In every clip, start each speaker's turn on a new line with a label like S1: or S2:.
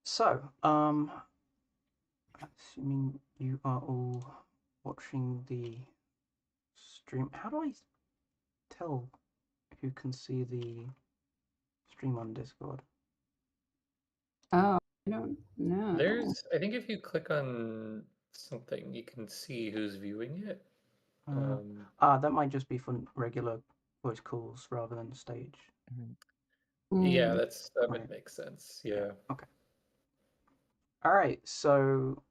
S1: So, assuming you are all watching the stream, how do I tell who can see the stream on Discord?
S2: Oh, I don't know.
S3: I think if you click on something, you can see who's viewing it.
S1: That might just be for regular voice calls rather than stage.
S3: Yeah,
S2: Mm.
S3: that would make sense. Yeah.
S1: Okay. All right. So,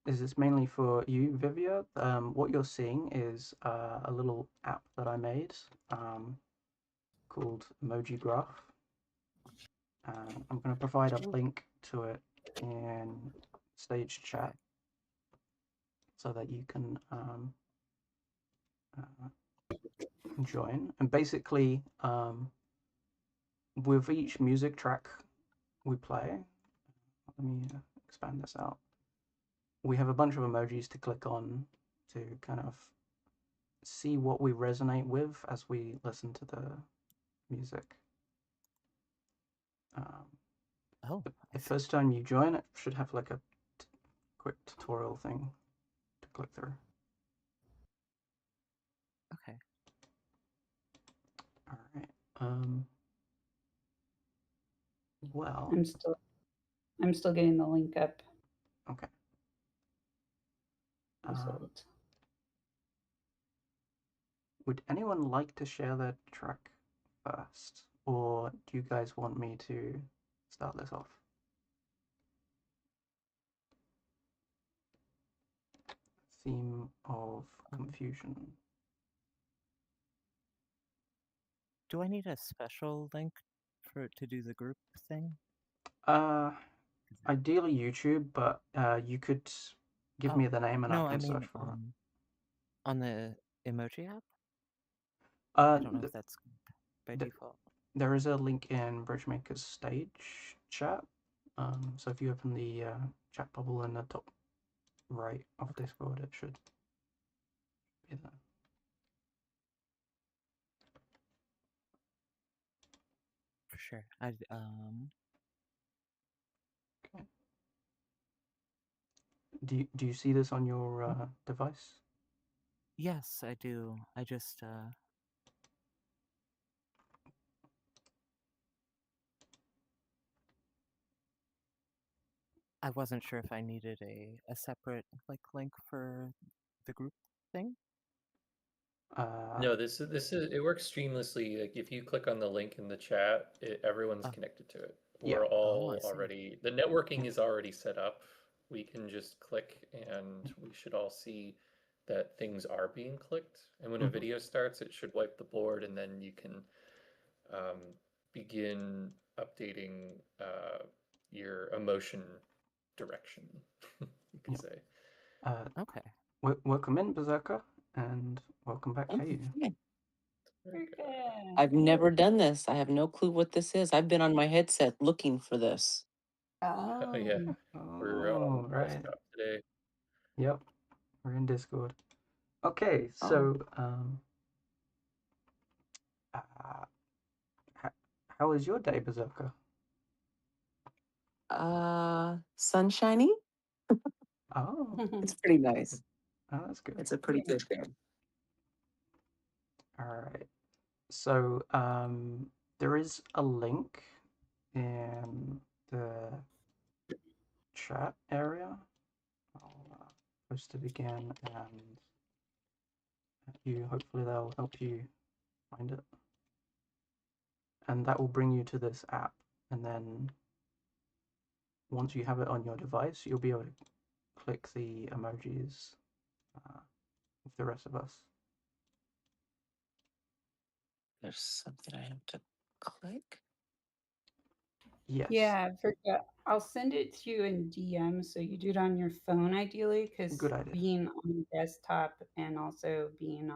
S1: this is mainly for you, Vivia. What you're seeing is a little app that I made called Emoji Graph. I'm going to provide a link to it in stage chat so that you can join. And basically, with each music track we play, let me expand this out. We have a bunch of emojis to click on to kind of see what we resonate with as we listen to the music. The first time you join, it should have like a quick tutorial thing to click through.
S4: Okay.
S1: All right. Well,
S2: I'm still getting the link up.
S1: Okay. Would anyone like to share their track first, or do you guys want me to start this off? Theme of confusion.
S4: Do I need a special link to do the group thing?
S1: Ideally YouTube, but you could give me the name and I can search for it.
S4: On the emoji app? I don't know if that's by default.
S1: There is a link in Bridgemaker's stage chat. So if you open the chat bubble in the top right of Discord, it should be there.
S4: For sure.
S1: Okay. Do you see this on your device?
S4: Yes, I do. I just I wasn't sure if I needed a separate link for the group thing.
S3: No, this is it works seamlessly. Like if you click on the link in the chat, everyone's connected to it. We're all already the networking is already set up. We can just click and we should all see that things are being clicked. And when a video starts, it should wipe the board, and then you can begin updating your emotion direction. You could say.
S4: Okay.
S1: Welcome in, Berserker, and welcome back, Kayu.
S5: I've never done this. I have no clue what this is. I've been on my headset looking for this.
S3: Oh yeah, we're on
S1: right.
S3: today.
S1: Yep, we're in Discord. Okay, so how was your day, Berserker?
S5: Sunshiny.
S1: Oh,
S5: it's pretty nice.
S1: Oh, that's good.
S5: It's a pretty good day.
S1: All right. So there is a link in the chat area. I'll post it again, and hopefully that'll help you find it. And that will bring you to this app. And then once you have it on your device, you'll be able to click the emojis with the rest of us.
S5: There's something I have to click.
S1: Yes.
S2: Yeah, I forgot. I'll send it to you in DM so you do it on your phone ideally, because being on desktop and also being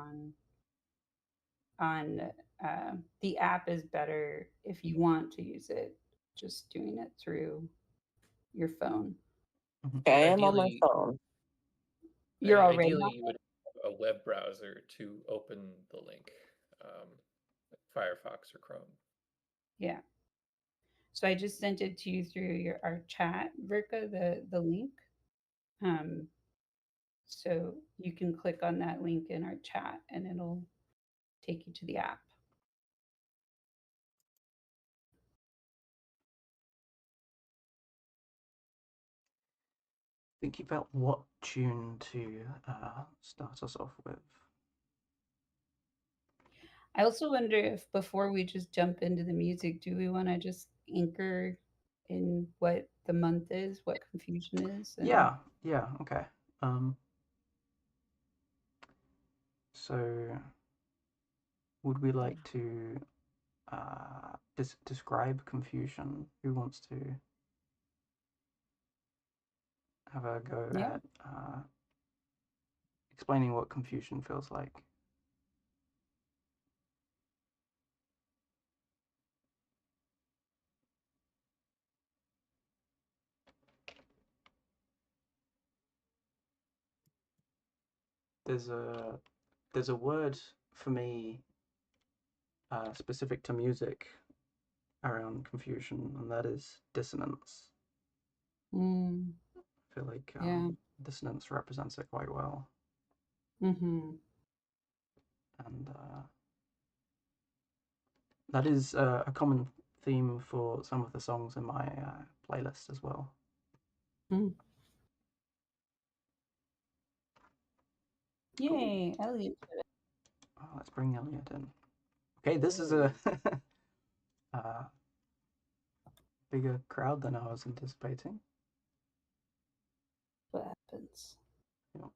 S2: on the app is better if you want to use it. Just doing it through your phone.
S5: Okay, I'm on my phone.
S2: You're already
S3: ideally you would have a web browser to open the link, like Firefox or Chrome.
S2: Yeah. So I just sent it to you through our chat, Verka, the link. So you can click on that link in our chat and it'll take you to the app.
S1: Thinking about what tune to start us off with.
S2: I also wonder if before we just jump into the music, do we want to just anchor in what the month is, what confusion is?
S1: Yeah, okay. So would we like to describe confusion? Who wants to have a go at explaining what confusion feels like? There's a word for me specific to music around confusion, and that is dissonance. I feel like dissonance represents it quite well. And that is a common theme for some of the songs in my playlist as well.
S2: Yay, Elliot.
S1: Oh, let's bring Elliot in. Okay, this is a bigger crowd than I was anticipating.
S2: What happens?
S1: Yeah.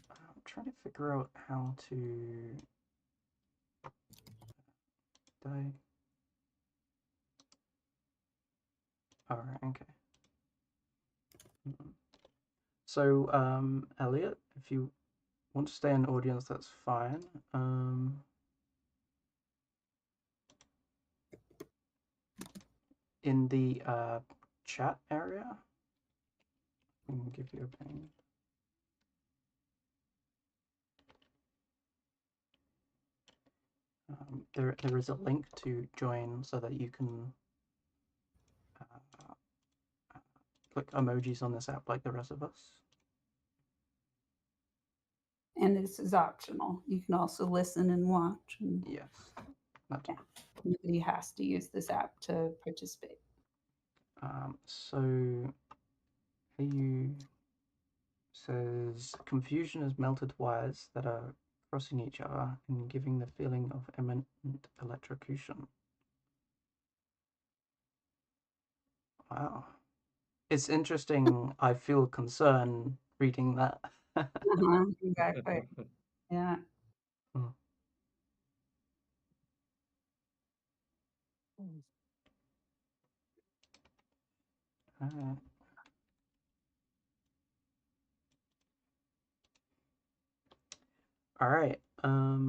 S1: I'm trying to figure out how to. All right. Okay. So, Elliot, if you want to stay in the audience, that's fine. In the chat area, I'm gonna give you a ping. There is a link to join so that you can click emojis on this app like the rest of us.
S2: And this is optional. You can also listen and watch.
S1: Yes.
S2: Nobody has to use this app to participate.
S1: So, AU says confusion is melted wires that are crossing each other and giving the feeling of imminent electrocution. Wow. It's interesting. I feel concern reading that.
S2: Exactly. Yeah.
S1: All right.
S5: Are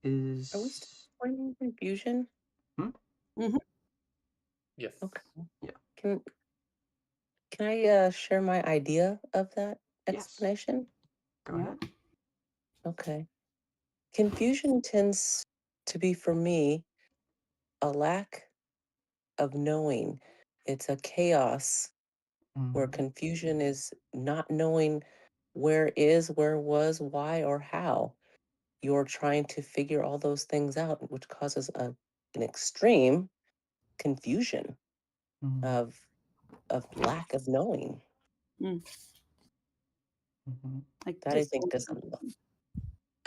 S5: we still finding confusion?
S3: Yes.
S5: Okay.
S1: Yeah.
S5: Can I share my idea of that explanation?
S1: Yes. Go ahead.
S5: Okay. Confusion tends to be, for me, a lack of knowing. It's a chaos where confusion is not knowing where is, where was, why, or how. You're trying to figure all those things out, which causes an extreme confusion of lack of knowing.
S2: Like
S5: that I think doesn't.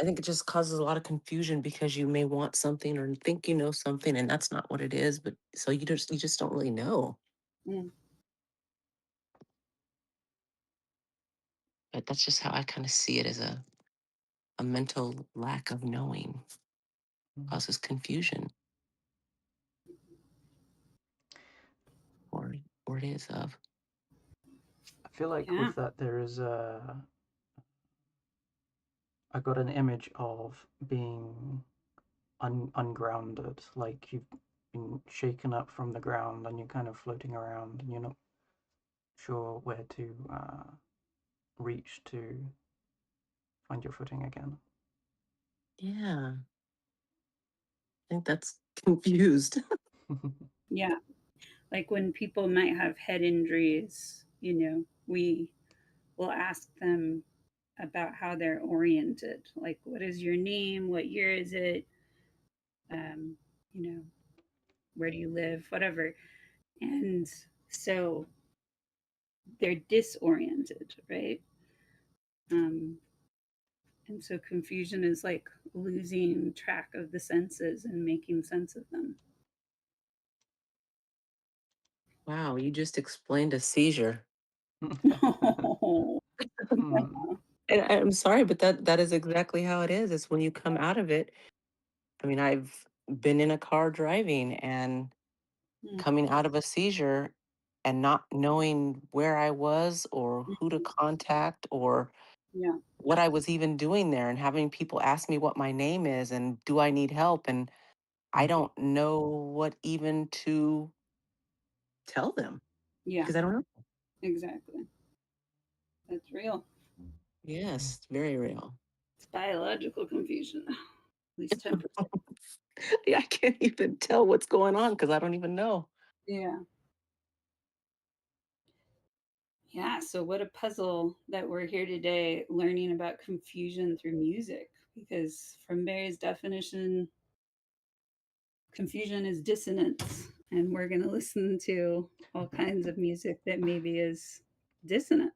S5: I think it just causes a lot of confusion because you may want something or think you know something, and that's not what it is. But so you just don't really know. But that's just how I kind of see it, as a mental lack of knowing causes confusion. Or it is of.
S1: I feel like with that there is I got an image of being ungrounded, like you've been shaken up from the ground and you're kind of floating around and you're not sure where to reach to find your footing again.
S5: Yeah. I think that's confused.
S2: Yeah. Like when people might have head injuries, we will ask them about how they're oriented. Like, what is your name? What year is it? You know, where do you live? Whatever. And so they're disoriented, right? And so confusion is like losing track of the senses and making sense of them.
S5: Wow, you just explained a seizure. And I'm sorry, but that is exactly how it is. It's when you come out of it. I mean, I've been in a car driving and coming out of a seizure and not knowing where I was or who to contact or what I was even doing there, and having people ask me what my name is and do I need help, and I don't know what even to tell them.
S2: Yeah.
S5: Because I don't know.
S2: Exactly. That's real.
S5: Yes, very real.
S2: It's biological confusion. At least 10%.
S5: Yeah, I can't even tell what's going on because I don't even know.
S2: Yeah. Yeah, so what a puzzle that we're here today learning about confusion through music, because from Barry's definition, confusion is dissonance, and we're going to listen to all kinds of music that maybe is dissonant.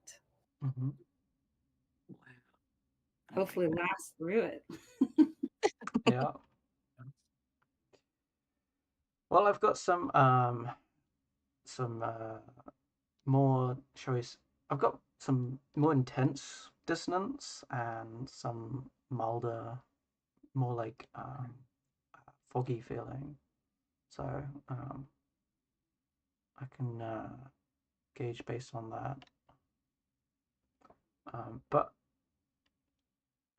S1: Mm-hmm.
S2: Wow. Hopefully last through it.
S1: Yeah. Well, I've got some more choice. I've got some more intense dissonance and some milder, more like foggy feeling. So I can gauge based on that. But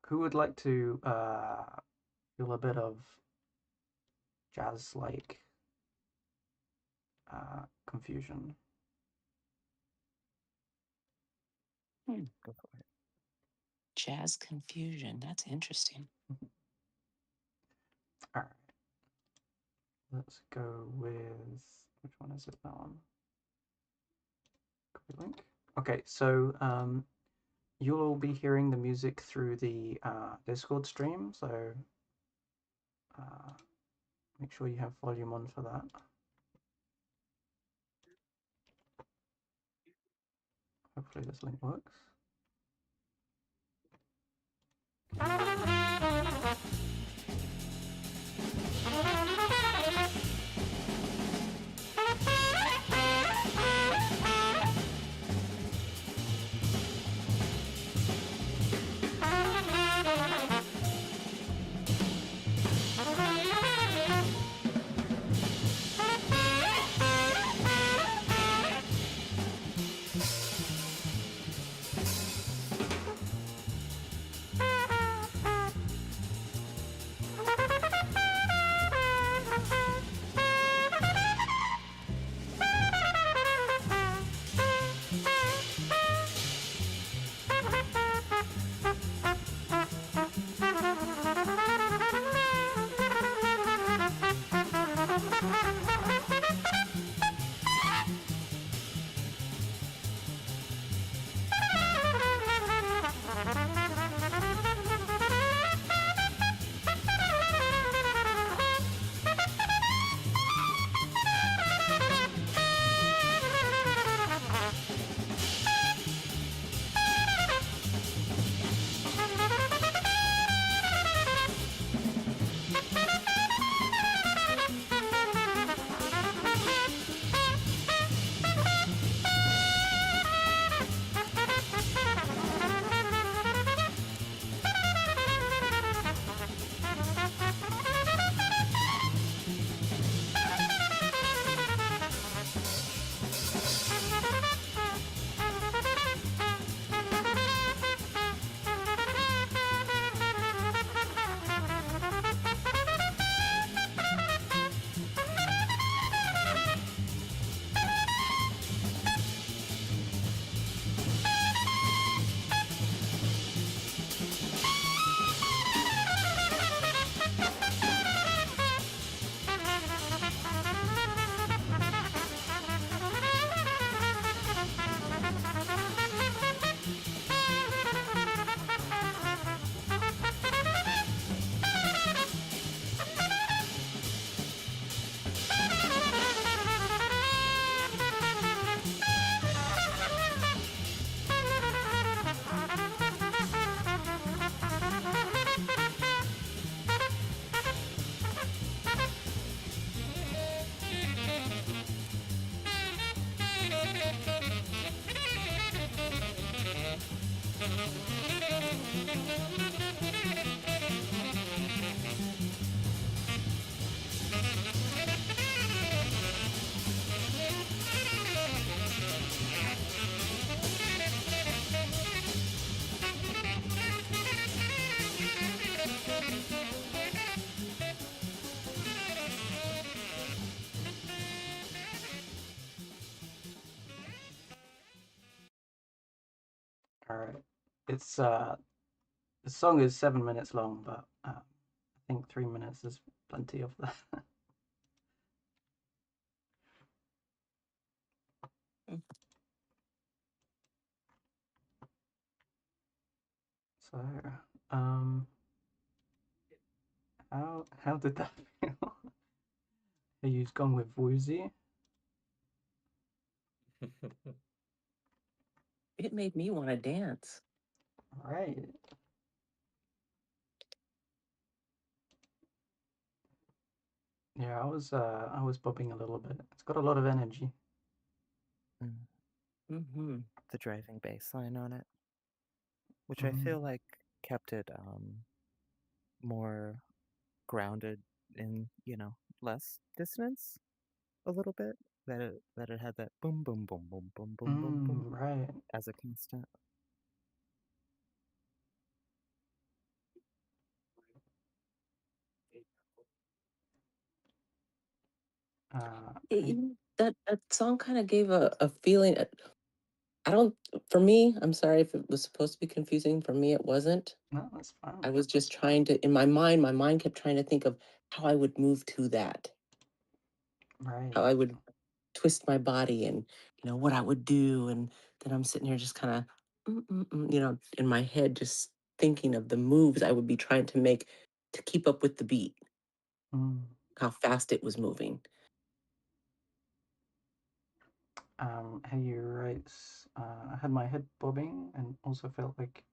S1: who would like to feel a bit of jazz-like confusion?
S5: Go for it. Jazz confusion. That's interesting.
S1: All right. Let's go with, which one is it now? Copy link. Okay, so you'll be hearing the music through the Discord stream, so make sure you have volume on for that. Hopefully this link works. All right. It's the song is 7 minutes long, but I think 3 minutes is plenty of that. So, how did that feel? Are you gone with Woozy?
S5: It made me want to dance.
S1: Right. Yeah, I was bobbing a little bit. It's got a lot of energy.
S5: Mm-hmm.
S4: The driving bass line on it, which I feel like kept it more grounded in, less dissonance a little bit. That it had that boom boom boom boom boom boom boom boom
S1: Right.
S4: as a constant.
S5: That song kind of gave a feeling. For me, I'm sorry if it was supposed to be confusing. For me, it wasn't.
S1: No, that's fine.
S5: I was just trying to, in my mind kept trying to think of how I would move to that.
S1: Right.
S5: How I would twist my body and, what I would do. And then I'm sitting here just kind of, in my head, just thinking of the moves I would be trying to make to keep up with the beat, how fast it was moving.
S1: I had my head bobbing and also felt like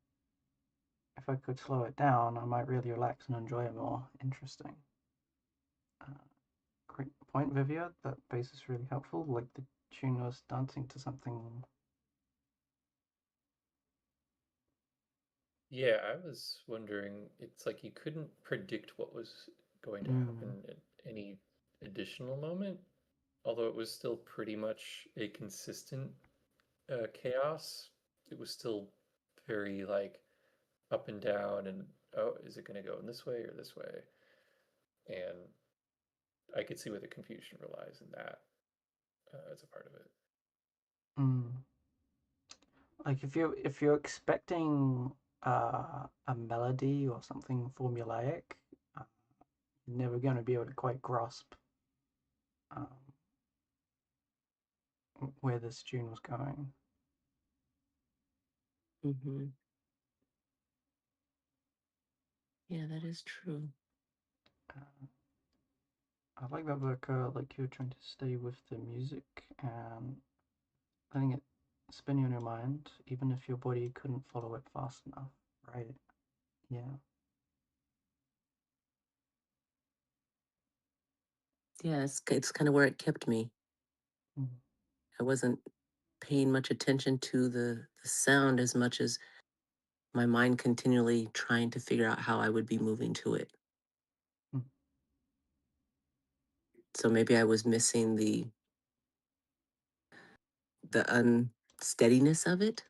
S1: if I could slow it down, I might really relax and enjoy it more. Interesting. Great point, Vivia. That bass is really helpful. Like the tune was dancing to something.
S3: Yeah, I was wondering, it's like you couldn't predict what was going to happen at any additional moment, although it was still pretty much a consistent chaos. It was still very like up and down and, oh, is it going to go in this way or this way? And I could see where the confusion relies in that as a part of it.
S1: Like if you're expecting a melody or something formulaic, you're never going to be able to quite grasp where this tune was going.
S5: Mm-hmm. Yeah, that is true.
S1: I like that work, like you're trying to stay with the music and letting it spin you in your mind, even if your body couldn't follow it fast enough, right? Yeah.
S5: Yeah, it's kind of where it kept me. I wasn't paying much attention to the sound as much as my mind continually trying to figure out how I would be moving to it. So maybe I was missing the unsteadiness of it,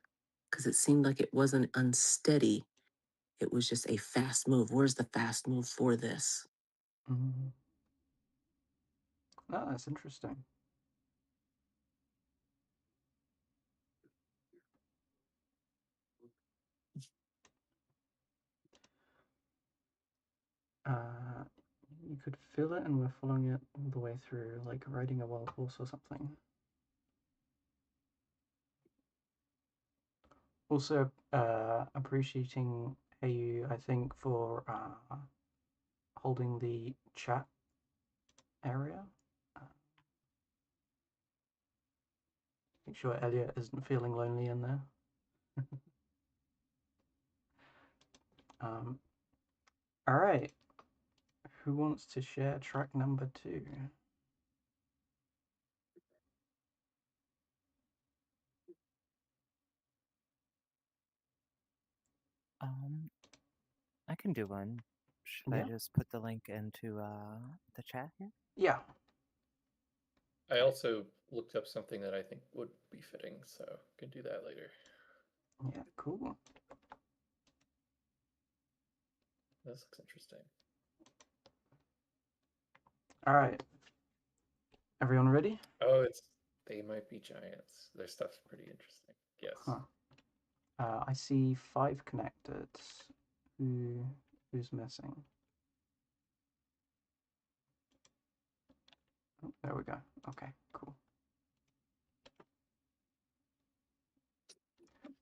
S5: because it seemed like it wasn't unsteady. It was just a fast move. Where's the fast move for this?
S1: Oh, that's interesting. You could feel it and we're following it all the way through, like riding a wild horse or something. Also, appreciating you, I think, for holding the chat area. Make sure Elliot isn't feeling lonely in there. All right. Who wants to share track number 2?
S4: I can do one. Should I just put the link into the chat here?
S1: Yeah.
S3: I also looked up something that I think would be fitting, so can do that later.
S1: Yeah, cool.
S3: This looks interesting.
S1: All right. Everyone ready?
S3: Oh, They Might Be Giants. Their stuff's pretty interesting. Yes.
S1: I see 5 connected. Who's missing? Oh, there we go. Okay, cool.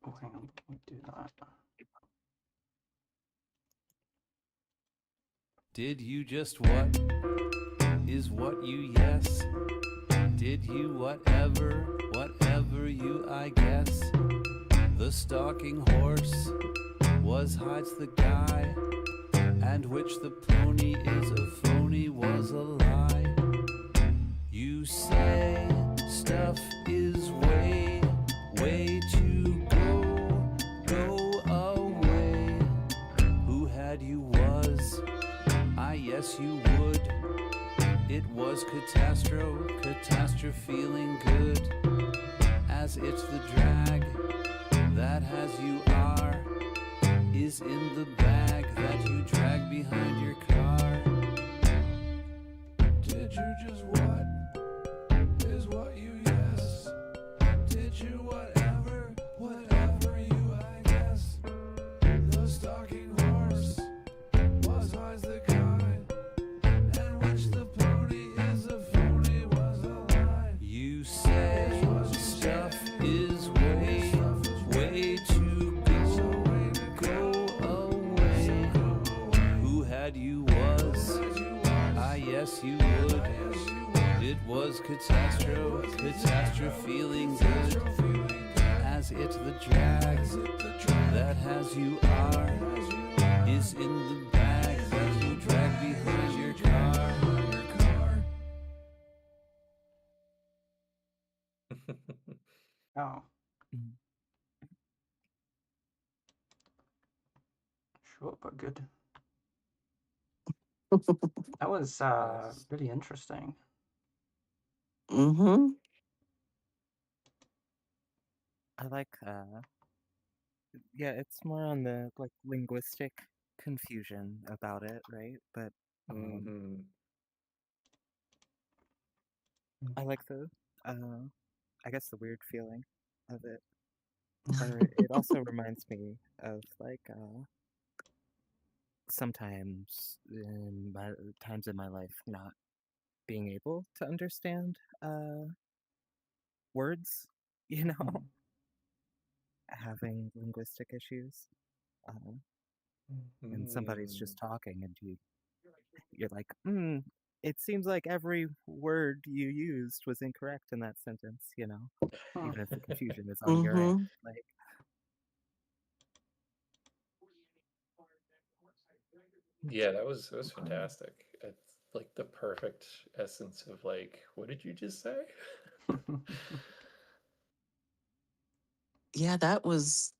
S1: Oh, hang on. Let me do that.
S6: Did you just what? Is what you yes? Did you whatever you I guess? The stalking horse was hides the guy, and which the pony is a phony was a lie. You say stuff is way to go away. Who had you was, I yes you would. It was catastrophe feeling good, as it's the drag that has you are, is in the bag that you drag behind your car. Did you just what? Is what you yes? Did you whatever you I guess? The stalking horse was always the guy, and which the pony is a phony was a lie. You say stuff is way to go away. Who had you was, I yes you would. It was catastrophe feeling good, as it's the drag that has you are, is in the bag that you drag behind your car.
S1: Oh,
S4: Mm.
S1: short but good. That was really interesting.
S5: Mm-hmm.
S4: I like, yeah, it's more on the like linguistic confusion about it, right? But
S3: Mm-hmm.
S4: I like the, I guess the weird feeling of it. Or it also reminds me of like sometimes in my times in my life not being able to understand words, you know,
S1: Mm.
S4: having linguistic issues. And somebody's just talking and you're like, it seems like every word you used was incorrect in that sentence, you know, even if the confusion is on your end.
S5: Mm-hmm.
S4: Like,
S3: Yeah, that was fantastic. It's like the perfect essence of like, what did you just say?
S5: Yeah, that was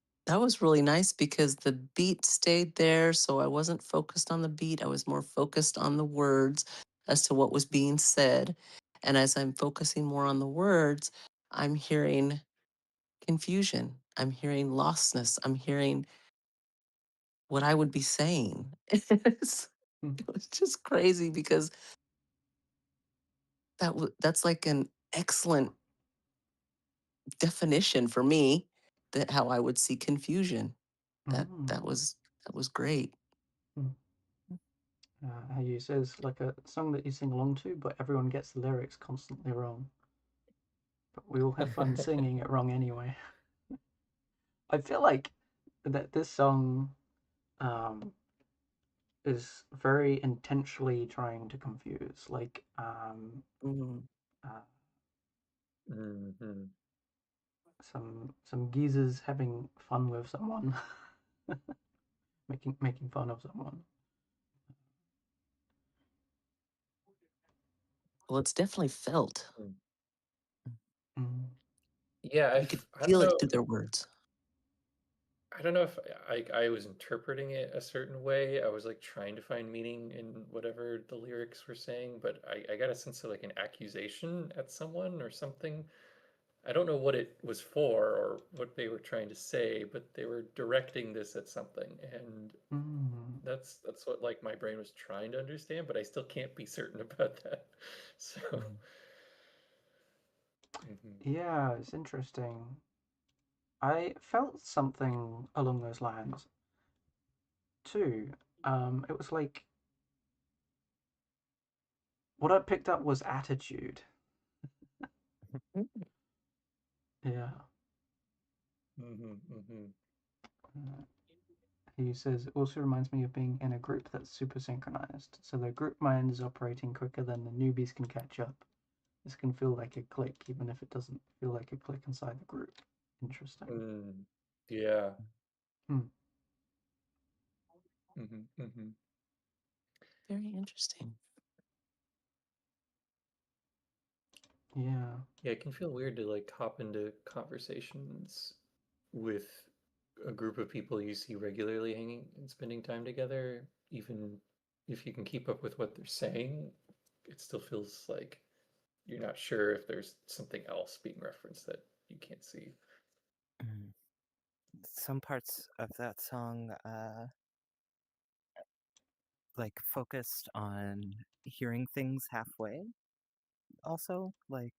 S5: really nice because the beat stayed there, so I wasn't focused on the beat. I was more focused on the words as to what was being said. And as I'm focusing more on the words, I'm hearing confusion. I'm hearing lostness. I'm hearing what I would be saying. It was just crazy because that's like an excellent definition for me that how I would see confusion. That
S1: Mm.
S5: was great.
S1: How you says like a song that you sing along to, but everyone gets the lyrics constantly wrong. But we all have fun singing it wrong anyway. I feel like that this song is very intentionally trying to confuse. Like
S5: Mhm.
S3: Mm-hmm.
S1: some geezers having fun with someone, making fun of someone.
S5: Well, it's definitely felt.
S1: Mm.
S3: Yeah,
S5: You could
S3: I don't
S5: feel it
S3: know.
S5: through their words.
S3: I don't know if I was interpreting it a certain way. I was like trying to find meaning in whatever the lyrics were saying, but I got a sense of like an accusation at someone or something. I don't know what it was for or what they were trying to say, but they were directing this at something, and that's what like my brain was trying to understand, but I still can't be certain about that. So,
S1: Yeah, it's interesting. I felt something along those lines too. It was like what I picked up was attitude. Yeah. He says it also reminds me of being in a group that's super synchronized. So the group mind is operating quicker than the newbies can catch up. This can feel like a click, even if it doesn't feel like a click inside the group. Interesting.
S3: Yeah.
S5: Very interesting.
S1: Yeah.
S3: Yeah, it can feel weird to like hop into conversations with a group of people you see regularly hanging and spending time together. Even if you can keep up with what they're saying, it still feels like you're not sure if there's something else being referenced that you can't see.
S4: Some parts of that song like focused on hearing things halfway. Also, like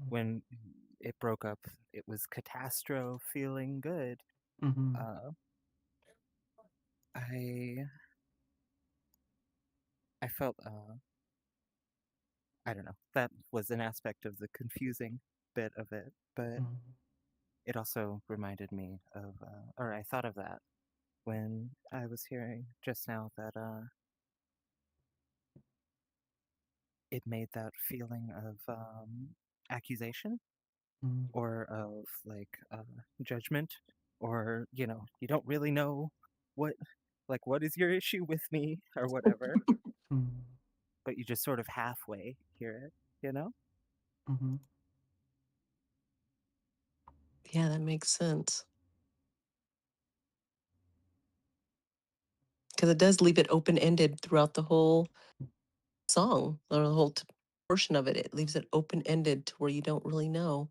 S4: when it broke up, it was Catastro feeling good. I felt I don't know, that was an aspect of the confusing bit of it, but it also reminded me of or I thought of that when I was hearing just now that it made that feeling of accusation or of like judgment, or you know, you don't really know what is your issue with me or whatever, but you just sort of halfway hear it, you know.
S5: Yeah, that makes sense. Because it does leave it open-ended throughout the whole song, or the whole portion of it. It leaves it open-ended to where you don't really know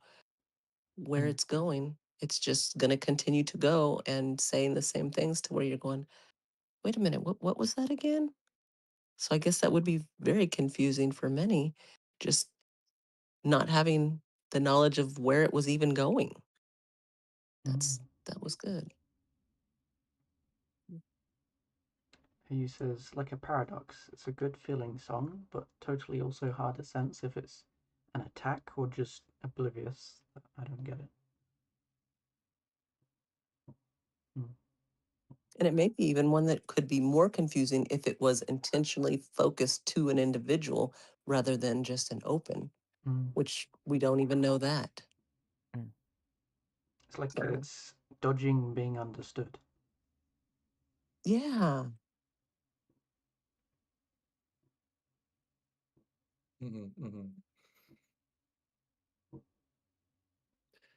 S5: where it's going. It's just going to continue to go and saying the same things to where you're going, wait a minute, what was that again? So I guess that would be very confusing for many, just not having the knowledge of where it was even going. That was good.
S1: He says, like a paradox, it's a good feeling song, but totally also hard to sense if it's an attack or just oblivious. I don't get it.
S5: And it may be even one that could be more confusing if it was intentionally focused to an individual rather than just an open, which we don't even know that.
S1: It's like it's dodging being understood.
S5: Yeah.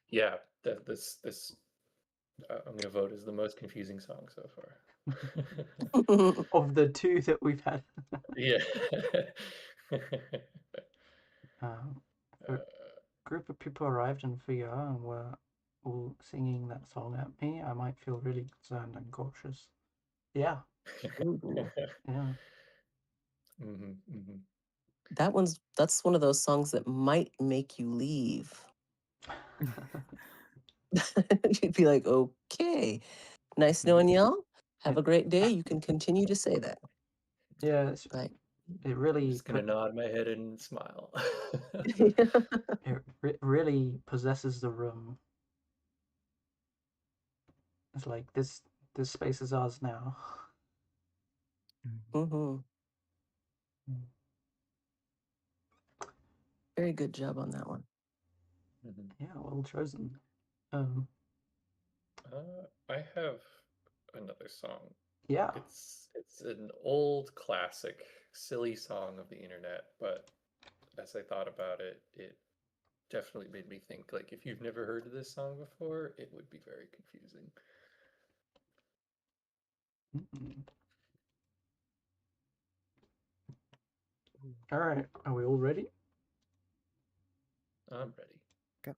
S3: Yeah, this I'm gonna vote as the most confusing song so
S1: far. Of the two that we've had.
S3: Yeah.
S1: A group of people arrived in VR and were all singing that song at me. I might feel really concerned and cautious. Yeah. Yeah.
S5: That's one of those songs that might make you leave. You'd be like, okay, nice knowing y'all. Have a great day. You can continue to say that.
S1: Yeah, it really.
S3: I'm just gonna nod my head and smile.
S1: It really possesses the room. It's like this space is ours now.
S5: Very good job on that one.
S1: Yeah, well chosen.
S3: I have another song.
S1: Yeah.
S3: It's an old classic, silly song of the internet, but as I thought about it, it definitely made me think, like, if you've never heard of this song before, it would be very confusing.
S1: All right, are we all ready?
S3: I'm ready.
S4: Go.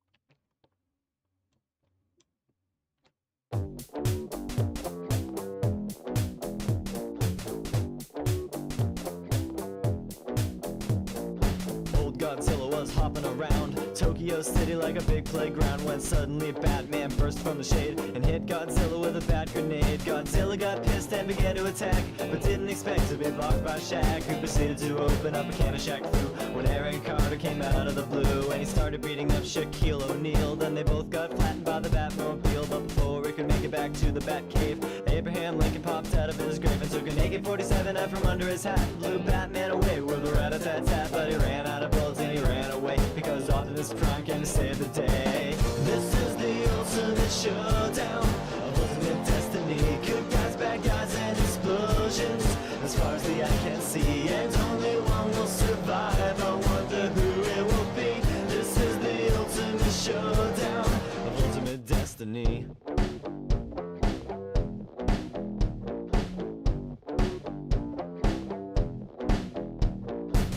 S7: Old Godzilla was hopping around, Tokyo City like a big playground when suddenly Batman burst from the shade and hit Godzilla with a bat grenade. Godzilla got pissed and began to attack, but didn't expect to be blocked by Shaq, who proceeded to open up a can of Shaq Fu when Aaron Carter came out of the blue and he started beating up Shaquille O'Neal. Then they both got flattened by the Batmobile, but before we could make it back to the Batcave, Abraham Lincoln popped out of his grave and took an AK-47 out from under his hat and blew Batman away with a rat-a-tat-tat. But he ran out of bullets and he ran away because Optimus Prime came to save the day. This is the ultimate showdown of ultimate destiny. Good guys, bad guys, and explosions as far as the eye can see, and only one will survive. I wonder who it will be. This is the ultimate showdown of ultimate destiny.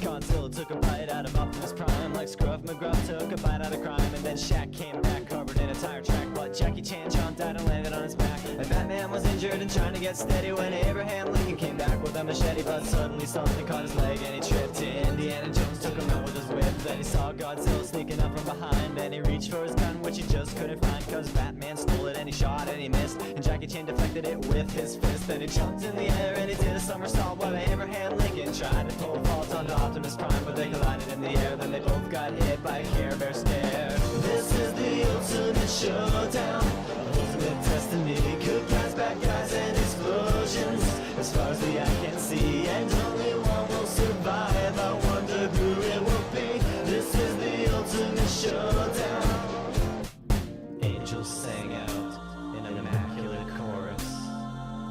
S7: Godzilla took a bite out of Optimus Prime like Scruff McGruff took a bite out of crime, and then Shaq came back covered in a tire track, but Jackie Chan jumped out and landed on his back, and Batman was injured and trying to get steady when Abraham Lincoln came back with a machete, but suddenly something caught his leg and he tripped. Indiana Jones took him out with his whip, then he saw Godzilla sneaking up from behind and he reached for his gun, which he just couldn't find cause Batman stole it, and he shot and he missed, and Jackie Chan deflected it with his fist. Then he jumped in the air and he did a somersault while Abraham Lincoln tried to pull a fault onto Optimus Prime, but they collided in the air. Then they both got hit by a Care Bear stare. This is the ultimate showdown of ultimate destiny. Good guys, bad guys, and explosions as far as the eye can see, and only one will survive. I wonder who it will be. This is the ultimate showdown. Angels sang out in an immaculate chorus.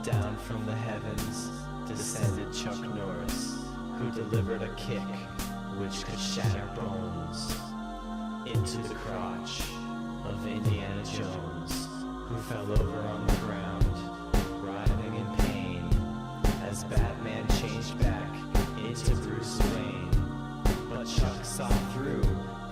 S7: Down from the heavens descended Chuck Norris, who delivered a kick which could shatter bones into the crotch of Indiana Jones, who fell over on the ground, writhing in pain, as Batman changed back into Bruce Wayne. But Chuck saw through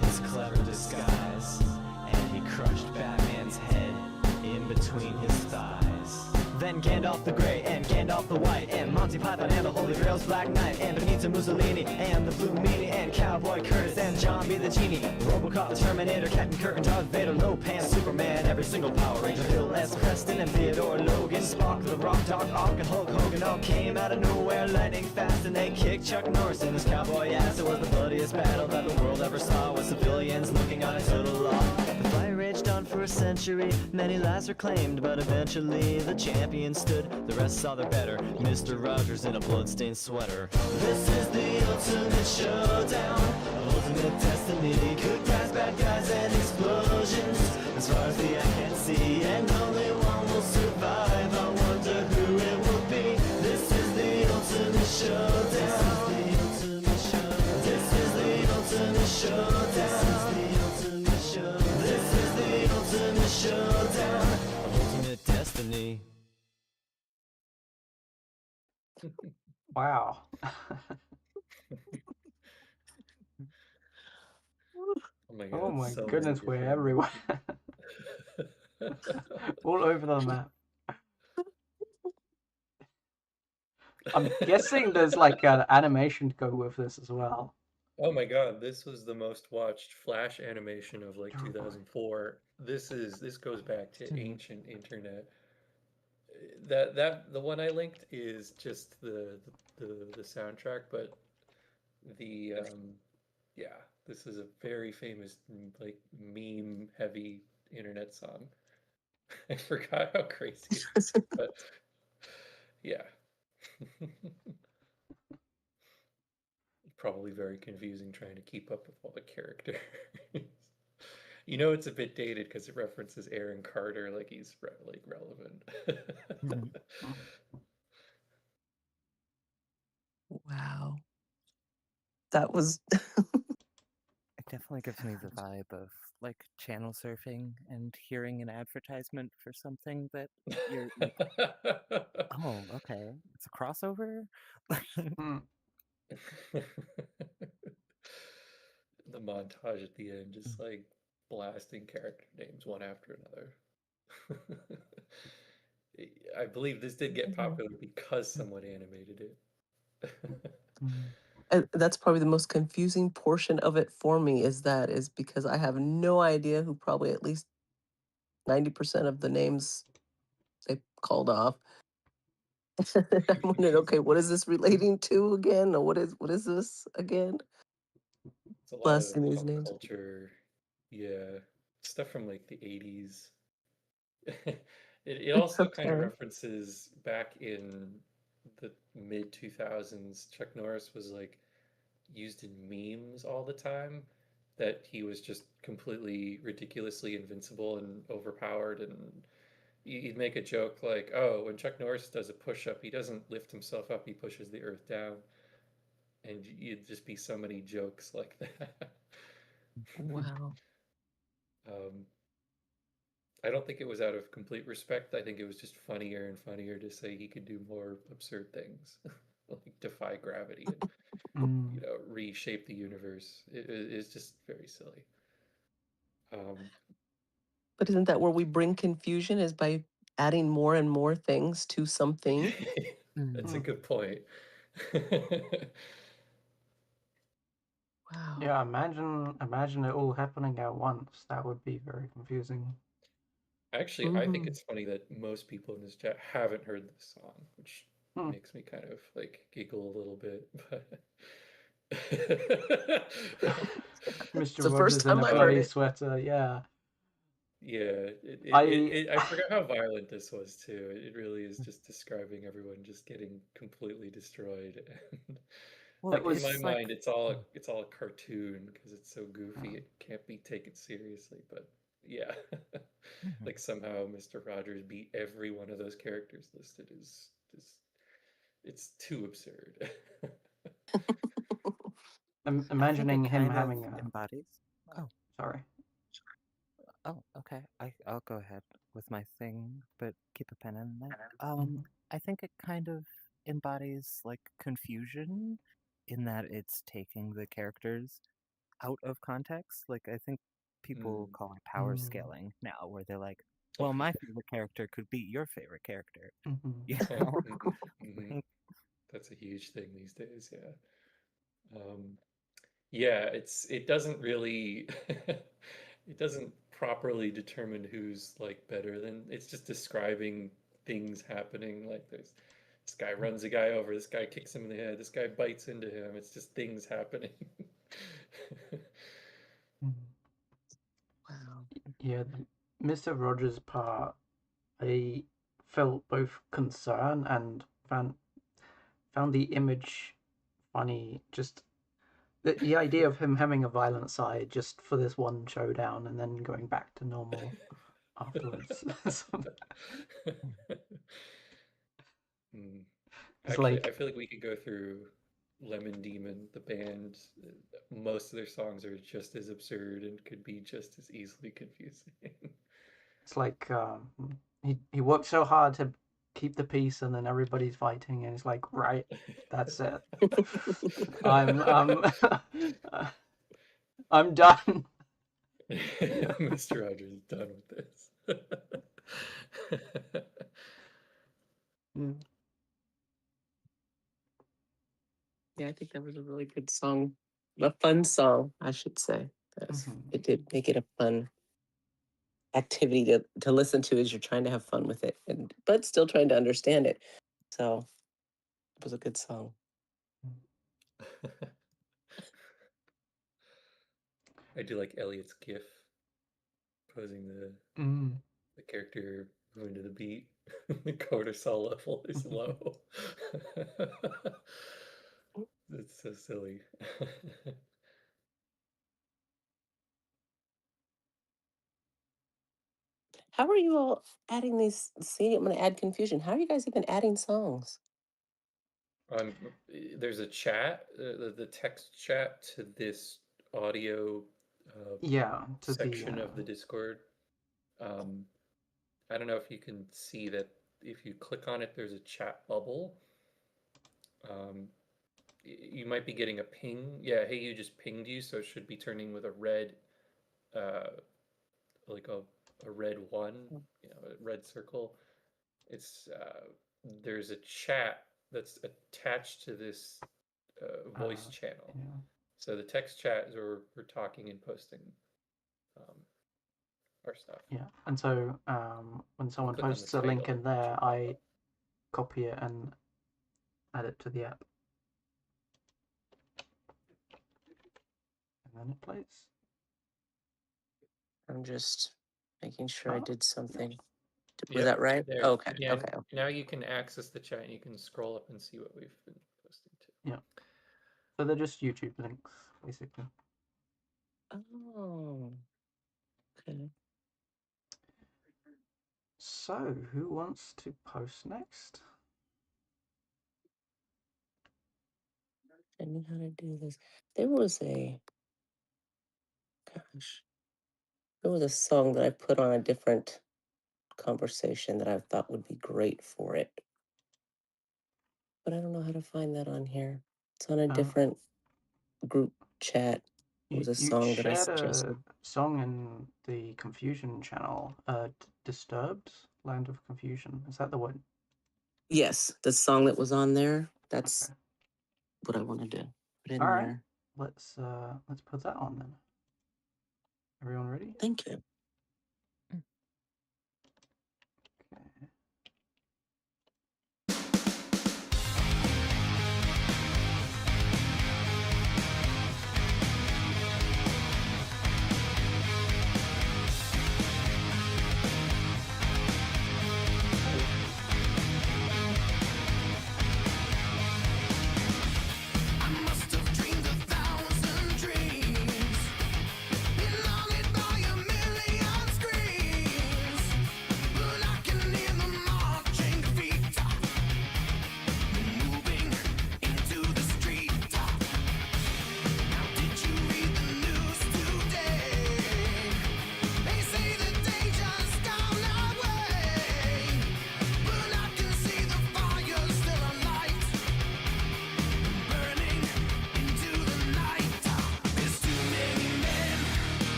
S7: his clever disguise, and he crushed Batman's head in between his thighs. Then Gandalf the Grey and Gandalf the White and Monty Python and the Holy Grail's Black Knight and Benito Mussolini and the Blue Meanie and Cowboy Curtis and John B. the Genie, Robocop, the Terminator, Captain Kirk and Darth Vader, Lopan, Superman, every single Power Ranger, Bill S. Preston and Theodore Logan, Spock, the Rock, Doc Ock and Hulk Hogan all came out of nowhere lightning fast, and they kicked Chuck Norris in his cowboy ass. It was the bloodiest battle that the world ever saw, with civilians looking on into the law. The fight raged on for a century, many lives were claimed, but eventually the champion stood. The rest saw their better, Mr. Rogers in a bloodstained sweater. This is the ultimate showdown of ultimate destiny. Good guys, bad guys, and explosions as far as the eye can see, and only one will survive. I wonder who it will be. This is the ultimate showdown. This is the ultimate showdown. This is the ultimate showdown of ultimate destiny.
S1: Wow.
S3: Oh my god.
S1: Oh my
S3: so
S1: goodness,
S3: many
S1: we're
S3: different-
S1: everywhere. All over the map. I'm guessing there's like an animation to go with this as well.
S3: Oh my god, this was the most watched Flash animation of like
S1: Oh my.
S3: 2004. This goes back to ancient internet. The one I linked is just the soundtrack, but the yeah, this is a very famous like meme heavy internet song. I forgot how crazy it is, but yeah. Probably very confusing trying to keep up with all the characters. You know, it's a bit dated because it references Aaron Carter like he's like relevant.
S5: Wow. That was
S4: It definitely gives me the vibe of like channel surfing and hearing an advertisement for something that you're oh, okay. It's a crossover?
S1: Mm.
S3: The montage at the end, just like blasting character names one after another. I believe this did get popular because someone animated it.
S5: That's probably the most confusing portion of it for me is because I have no idea who probably at least 90% of the names they called off. I'm wondering, okay, what is this relating to again? Or what is this again?
S3: It's a lot
S5: Plus
S3: of
S5: in these
S3: pop
S5: names.
S3: culture, yeah, stuff from like the 80s. It also kind of
S5: Okay.
S3: references back in the mid 2000s. Chuck Norris was like used in memes all the time, that he was just completely ridiculously invincible and overpowered, and you'd make a joke like, oh, when Chuck Norris does a push-up, he doesn't lift himself up, he pushes the earth down. And you'd just be so many jokes like that.
S5: Wow.
S3: I don't think it was out of complete respect. I think it was just funnier and funnier to say he could do more absurd things, like defy gravity and reshape the universe. It's just very silly.
S5: But isn't that where we bring confusion, is by adding more and more things to something?
S3: That's a good point.
S5: Wow.
S1: Yeah, imagine it all happening at once. That would be very confusing.
S3: Actually, I think it's funny that most people in this chat haven't heard this song, which makes me kind of like giggle a little bit.
S1: Mr.
S5: the first
S1: Rogers in
S5: time
S1: a
S5: I've heard
S1: bloody
S5: it.
S1: sweater, yeah.
S3: Yeah, I forgot how violent this was too. It really is just describing everyone just getting completely destroyed. And
S4: Well,
S3: like in
S1: was
S3: my
S4: like,
S3: mind, it's all a cartoon because it's so goofy. It can't be taken seriously. But yeah, like somehow Mr. Rogers beat every one of those characters listed is just, it's too absurd.
S1: Imagining him having
S4: embodies. Oh,
S1: sorry.
S4: Oh, okay. I'll go ahead with my thing, but keep a pen in it. I think it kind of embodies like confusion in that it's taking the characters out of context. Like I think people call it power scaling now, where they're like, well, my favorite character could beat your favorite character. You know?
S3: That's a huge thing these days, yeah. Yeah, it doesn't really it doesn't properly determine who's like better than, it's just describing things happening. Like this guy runs a guy over, this guy kicks him in the head, this guy bites into him. It's just things happening.
S5: Wow.
S1: Yeah, the Mr. Rogers part, I felt both concern and found the image funny. Just the idea of him having a violent side just for this one showdown and then going back to normal afterwards.
S3: Actually, like, I feel like we could go through Lemon Demon, the band. Most of their songs are just as absurd and could be just as easily confusing.
S1: It's like he worked so hard to keep the peace, and then everybody's fighting, and he's like, right, that's it. I'm done.
S3: Mr. Rogers is done with this.
S5: Yeah, I think that was a really good song. A fun song, I should say. It did make it a fun activity to listen to as you're trying to have fun with it, but still trying to understand it. So it was a good song.
S3: I do like Elliot's gif posing the character moving to the beat. The cortisol level is low. It's so silly.
S5: How are you all adding these? See, I'm going to add confusion. How are you guys even adding songs?
S3: There's a chat, the text chat to this audio section of the Discord. I don't know if you can see that. If you click on it, there's a chat bubble. You might be getting a ping. Yeah, hey, you just pinged you, so it should be turning with a red, like a red 1, a red circle. It's there's a chat that's attached to this voice channel.
S1: Yeah.
S3: So the text chat is where we're talking and posting our stuff.
S1: Yeah, and so when someone
S3: click on the
S1: posts a link
S3: title,
S1: in
S3: it
S1: there,
S3: should pop
S1: I
S3: up.
S1: copy it and add it to the app, and then it plays.
S5: I'm just making sure I
S1: Oh,
S5: did something. Was
S3: Yep,
S5: that right?
S3: there.
S5: Okay.
S3: Yeah,
S5: Okay.
S3: now you can access the chat and you can scroll up and see what we've been posting to.
S1: Yeah. So they're just YouTube links, basically.
S5: Oh. Okay.
S1: So, who wants to post next?
S5: I knew how to do this. There was a song that I put on a different conversation that I thought would be great for it. But I don't know how to find that on here. It's on a different group chat. It was a song that I suggested.
S1: A song in the Confusion channel, Disturbed, Land of Confusion. Is that the one?
S5: Yes, the song that was on there. That's what I wanted to put in
S1: All right.
S5: there.
S1: Let's put that on then. Everyone ready?
S5: Thank you.
S1: Okay.
S8: Dreams, belonged by a million.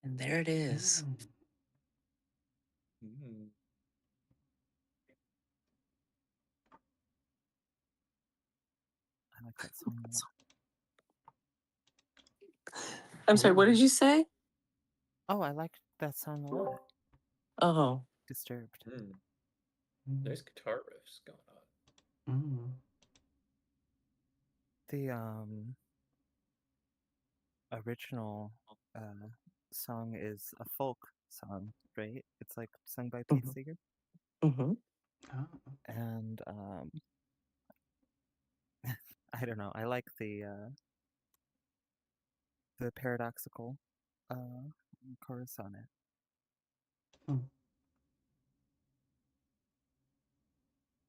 S5: And there it is.
S3: Mm.
S4: I like that song a lot.
S5: I'm sorry, what did you say?
S4: Oh, I like that song a lot.
S5: Oh.
S4: Disturbed.
S3: There's guitar riffs going
S1: Mm.
S4: The original song is a folk song, right? It's like sung by Pete Seeger.
S5: Mm-hmm.
S1: Oh.
S4: And I don't know. I like the paradoxical chorus on it.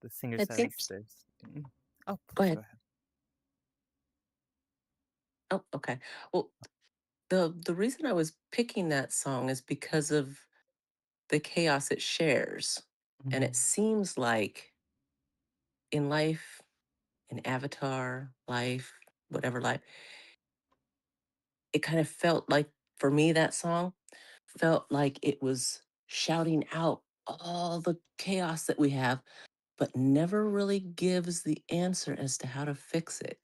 S4: The singer
S5: I
S4: says
S5: think-
S4: there's. Oh,
S5: Go
S4: please
S5: ahead.
S4: go ahead.
S5: Oh, okay. Well, the reason I was picking that song is because of the chaos it shares. And it seems like in life, in Avatar, life, whatever life, it kind of felt like, for me, that song felt like it was shouting out all the chaos that we have, but never really gives the answer as to how to fix it.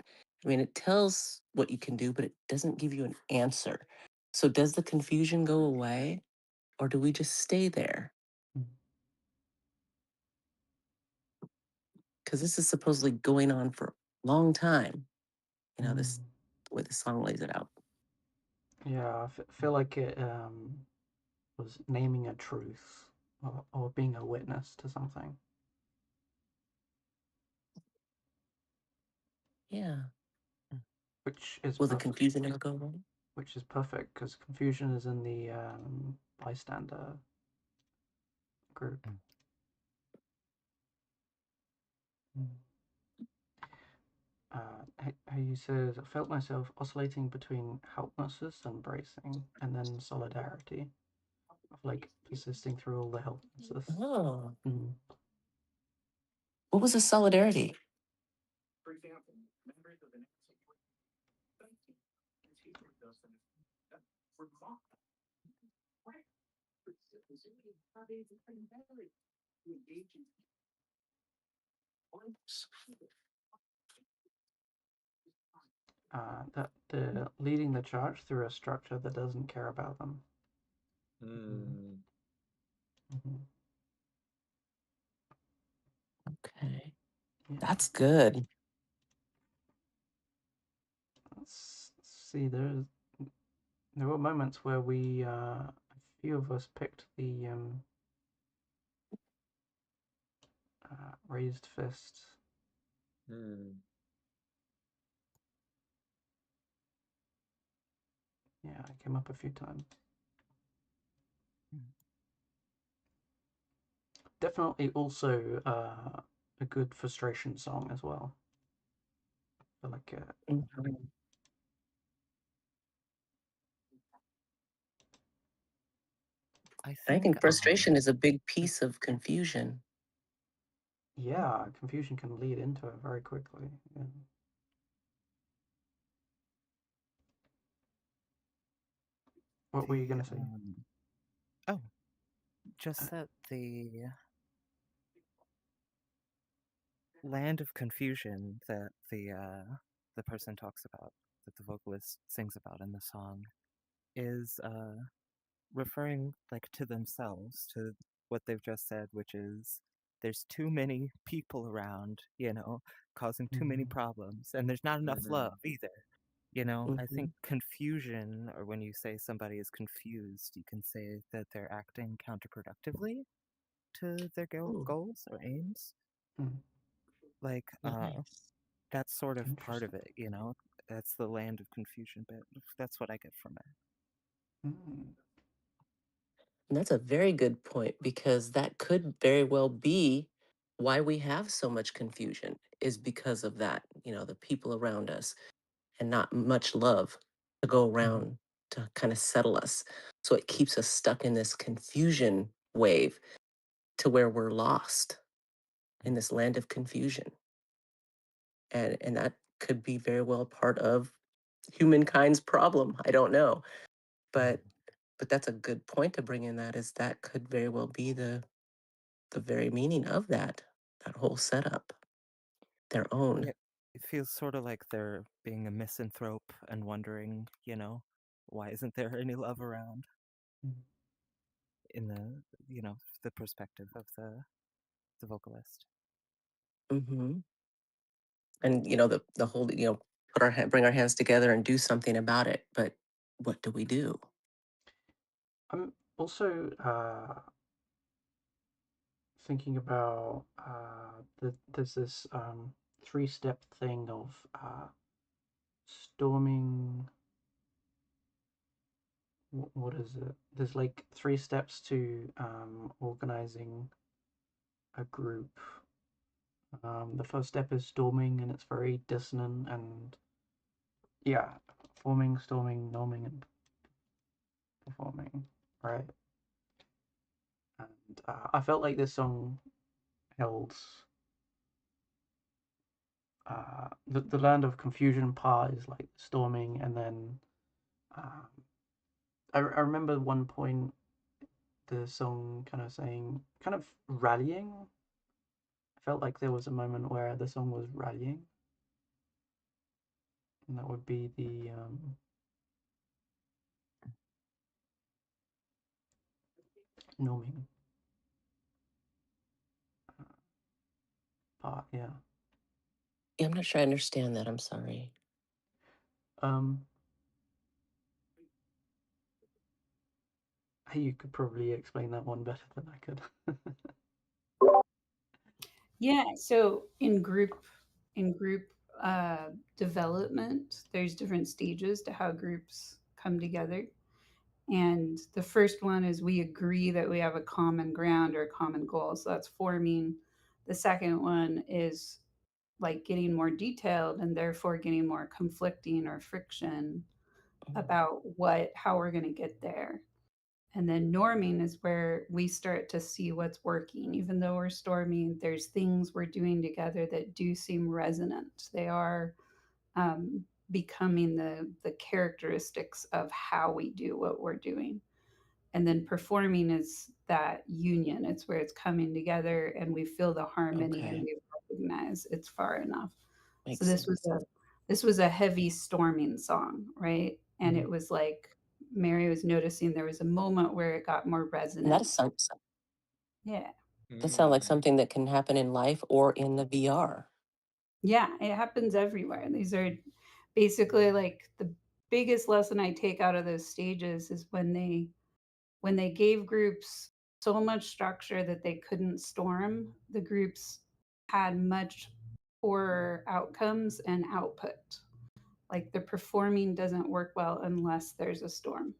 S5: I mean, it tells what you can do, but it doesn't give you an answer. So does the confusion go away, or do we just stay there? Because this is supposedly going on for a long time. You know, this the way the song lays it out.
S1: Yeah, I feel like it was naming a truth or being a witness to something.
S5: Yeah.
S1: Which is
S5: Will the
S1: perfect.
S5: confusion ever go away?
S1: Which is perfect because confusion is in the bystander group. He says, I felt myself oscillating between helplessness and bracing, and then solidarity, of like persisting through all the helplessness.
S5: Oh. What was the solidarity?
S1: That they're leading the charge through a structure that doesn't care about them.
S5: Okay.
S1: Yeah.
S5: That's good.
S1: Let's see. There were moments where we, a few of us picked the raised fist. Yeah, I came up a few times. Definitely also a good frustration song as well. I like it.
S5: I think frustration is a big piece of confusion.
S1: Yeah, confusion can lead into it very quickly. Yeah. What were you going to say?
S4: Just that the land of confusion that the person talks about, that the vocalist sings about in the song, is referring like to themselves, to what they've just said, which is there's too many people around, causing too many problems, and there's not enough love either. I think confusion, or when you say somebody is confused, you can say that they're acting counterproductively to their goals or aims. Like, that's sort of part of it, That's the land of confusion, but that's what I get from it.
S5: And that's a very good point, because that could very well be why we have so much confusion, is because of that, the people around us, and not much love to go around to kind of settle us. So it keeps us stuck in this confusion wave to where we're lost in this land of confusion. And that could be very well part of humankind's problem. I don't know. But But that's a good point to bring in, that is that could very well be the very meaning of that whole setup, their own.
S4: Yeah, it feels sort of like they're being a misanthrope and wondering, why isn't there any love around? In the, the perspective of the vocalist.
S5: Mm-hmm. And the whole, bring our hands together and do something about it. But what do we do?
S1: I'm also thinking about there's this 3-step thing of storming. What is it? There's like 3 steps to organizing a group. The first step is storming, and it's very dissonant, and yeah, forming, storming, norming, and performing, right? And I felt like this song held the land of confusion part is like storming, and then I remember one point the song kind of saying, kind of rallying. I felt like there was a moment where the song was rallying, and that would be the norming part, yeah.
S5: Yeah, I'm not sure I understand that. I'm sorry.
S1: You could probably explain that one better than I could.
S2: Yeah, so in group development, there's different stages to how groups come together. And the first one is we agree that we have a common ground or a common goal. So that's forming. The second one is like getting more detailed and therefore getting more conflicting or friction about how we're going to get there. And then norming is where we start to see what's working. Even though we're storming, there's things we're doing together that do seem resonant. They are becoming the characteristics of how we do what we're doing. And then performing is that union. It's where it's coming together and we feel the harmony and we recognize it's far enough.
S5: Makes
S2: so this
S5: sense.
S2: was a heavy storming song, right? And it was like Mary was noticing there was a moment where it got more resonant.
S5: And that is something.
S2: Yeah.
S5: That sounds like something that can happen in life or in the VR.
S2: Yeah, it happens everywhere. These are basically like the biggest lesson I take out of those stages is when they gave groups so much structure that they couldn't storm, the groups had much poorer outcomes and output. Like the performing doesn't work well unless there's a storm.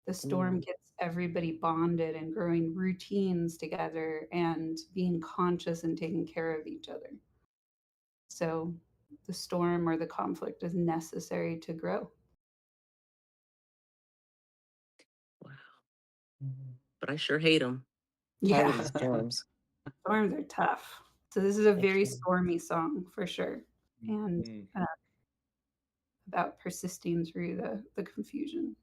S2: The storm gets everybody bonded and growing routines together and being conscious and taking care of each other. So the storm or the conflict is necessary to grow.
S5: Wow. But I sure hate them.
S2: Yeah.
S5: These storms.
S2: Storms are tough. So this is a very stormy song for sure. And about persisting through the confusion.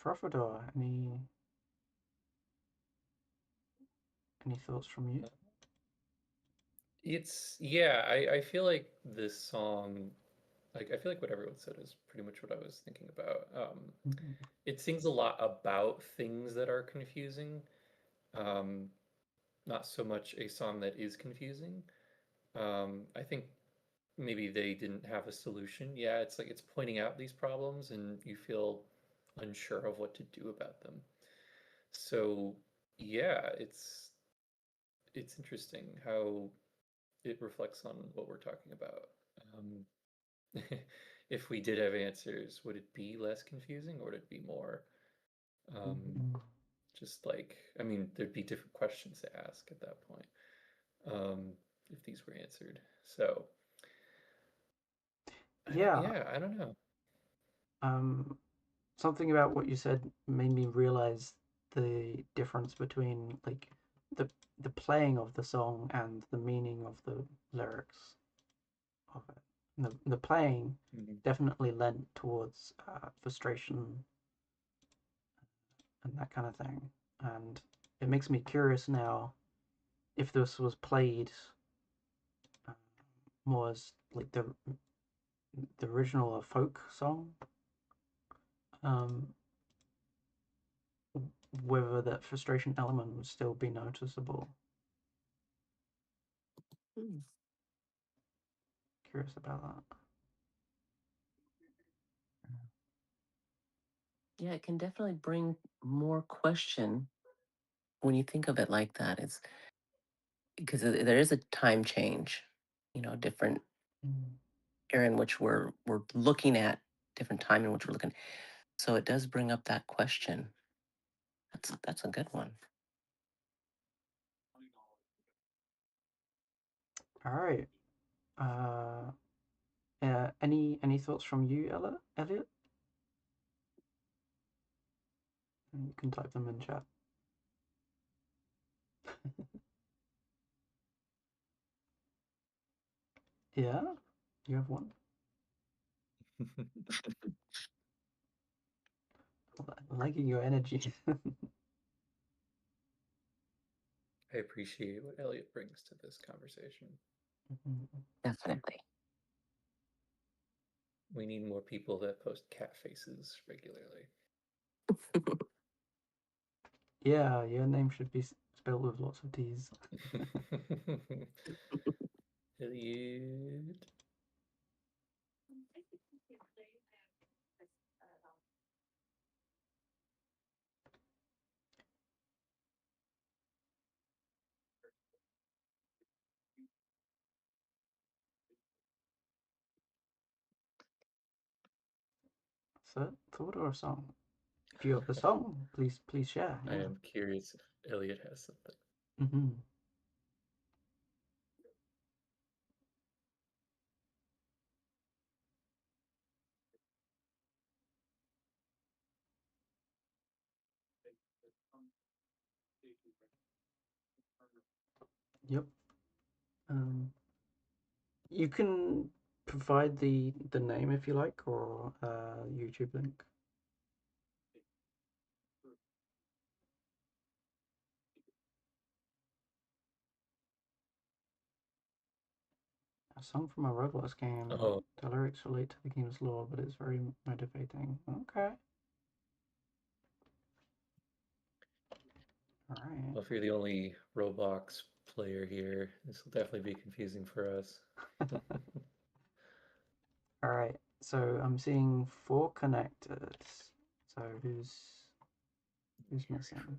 S1: Frofador, any thoughts from you?
S3: I feel like this song, like I feel like what everyone said is pretty much what I was thinking about. It sings a lot about things that are confusing, not so much a song that is confusing. I think maybe they didn't have a solution. Yeah, it's like it's pointing out these problems and you feel unsure of what to do about them. So yeah, it's interesting how it reflects on what we're talking about. If we did have answers, would it be less confusing or would it be more just like, I mean, there'd be different questions to ask at that point if these were answered. So yeah, I don't know.
S1: Something about what you said made me realize the difference between like the playing of the song and the meaning of the lyrics of it. The playing definitely lent towards frustration and that kind of thing, and it makes me curious now if this was played more as like the original folk song, whether that frustration element would still be noticeable. Curious about that.
S5: Yeah, it can definitely bring more question when you think of it like that. It's because there is a time change, different era in which we're looking at, different time in which we're looking. So it does bring up that question. That's a good one.
S1: All right. Any thoughts from you, Elliot? You can type them in chat. Yeah, you have one. Liking your energy.
S3: I appreciate what Elliot brings to this conversation.
S5: Definitely.
S3: We need more people that post cat faces regularly.
S1: Yeah, your name should be spelled with lots of T's.
S3: Elliot.
S1: Thought or a song? If you have a song, please share.
S3: Yeah. I am curious if Elliot has something.
S1: Mm-hmm. Yep. You can provide the name if you like, or YouTube link. A song from a Roblox game.
S3: Oh.
S1: The lyrics relate to the game's lore, but it's very motivating. Okay. All right.
S3: Well, if you're the only Roblox player here, this will definitely be confusing for us.
S1: All right. So I'm seeing 4 connectors. So who's missing?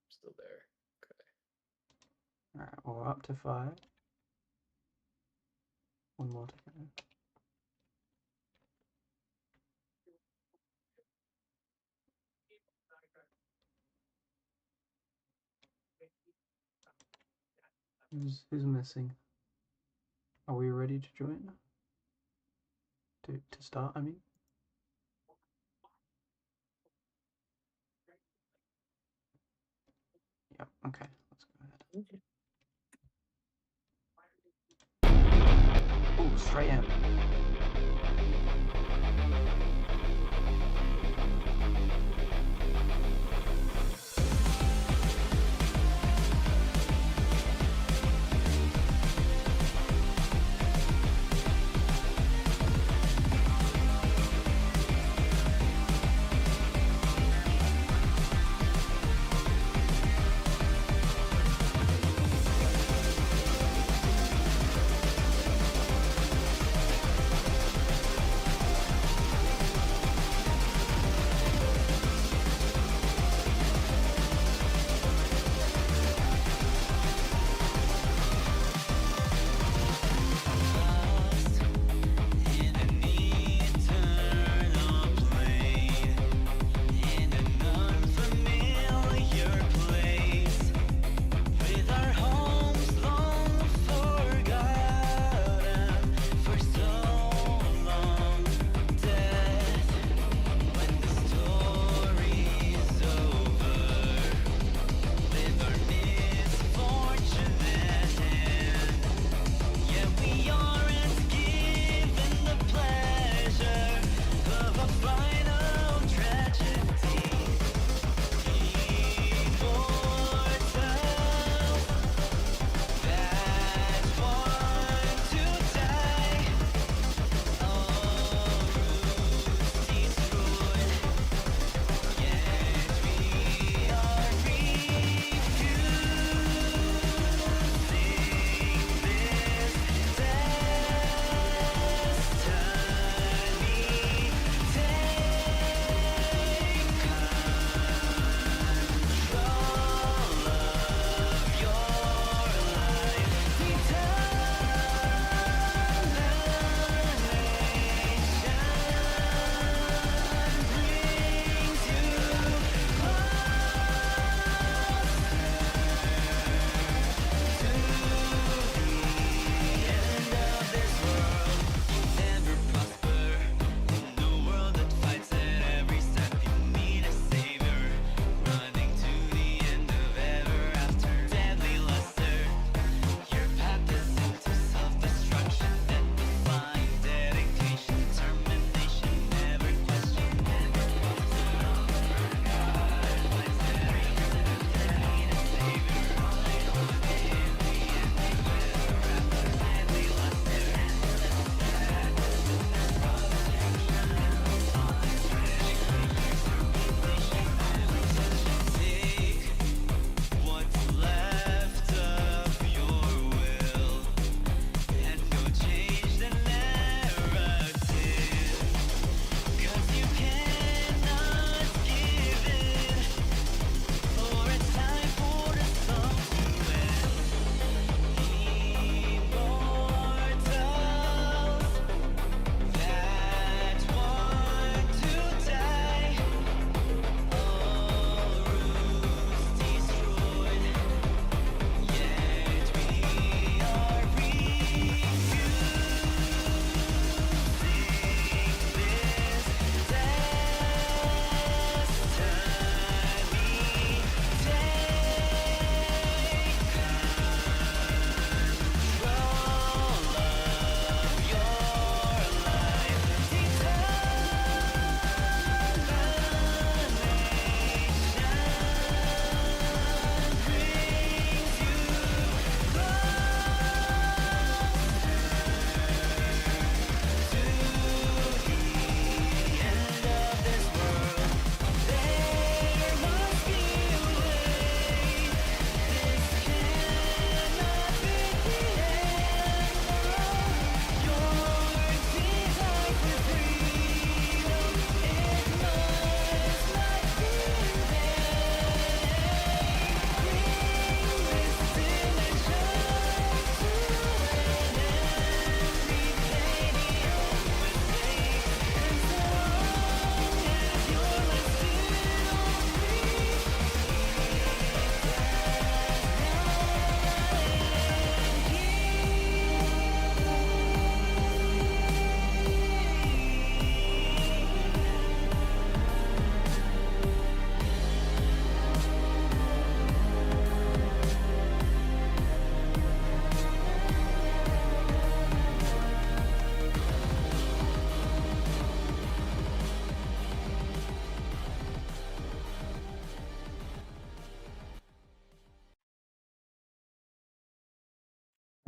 S3: Still there. Okay.
S1: All right. We're up to 5. One more to go. Who's missing? Are we ready to join? To start, I mean? Yep, okay, let's go ahead. Oh, straight in.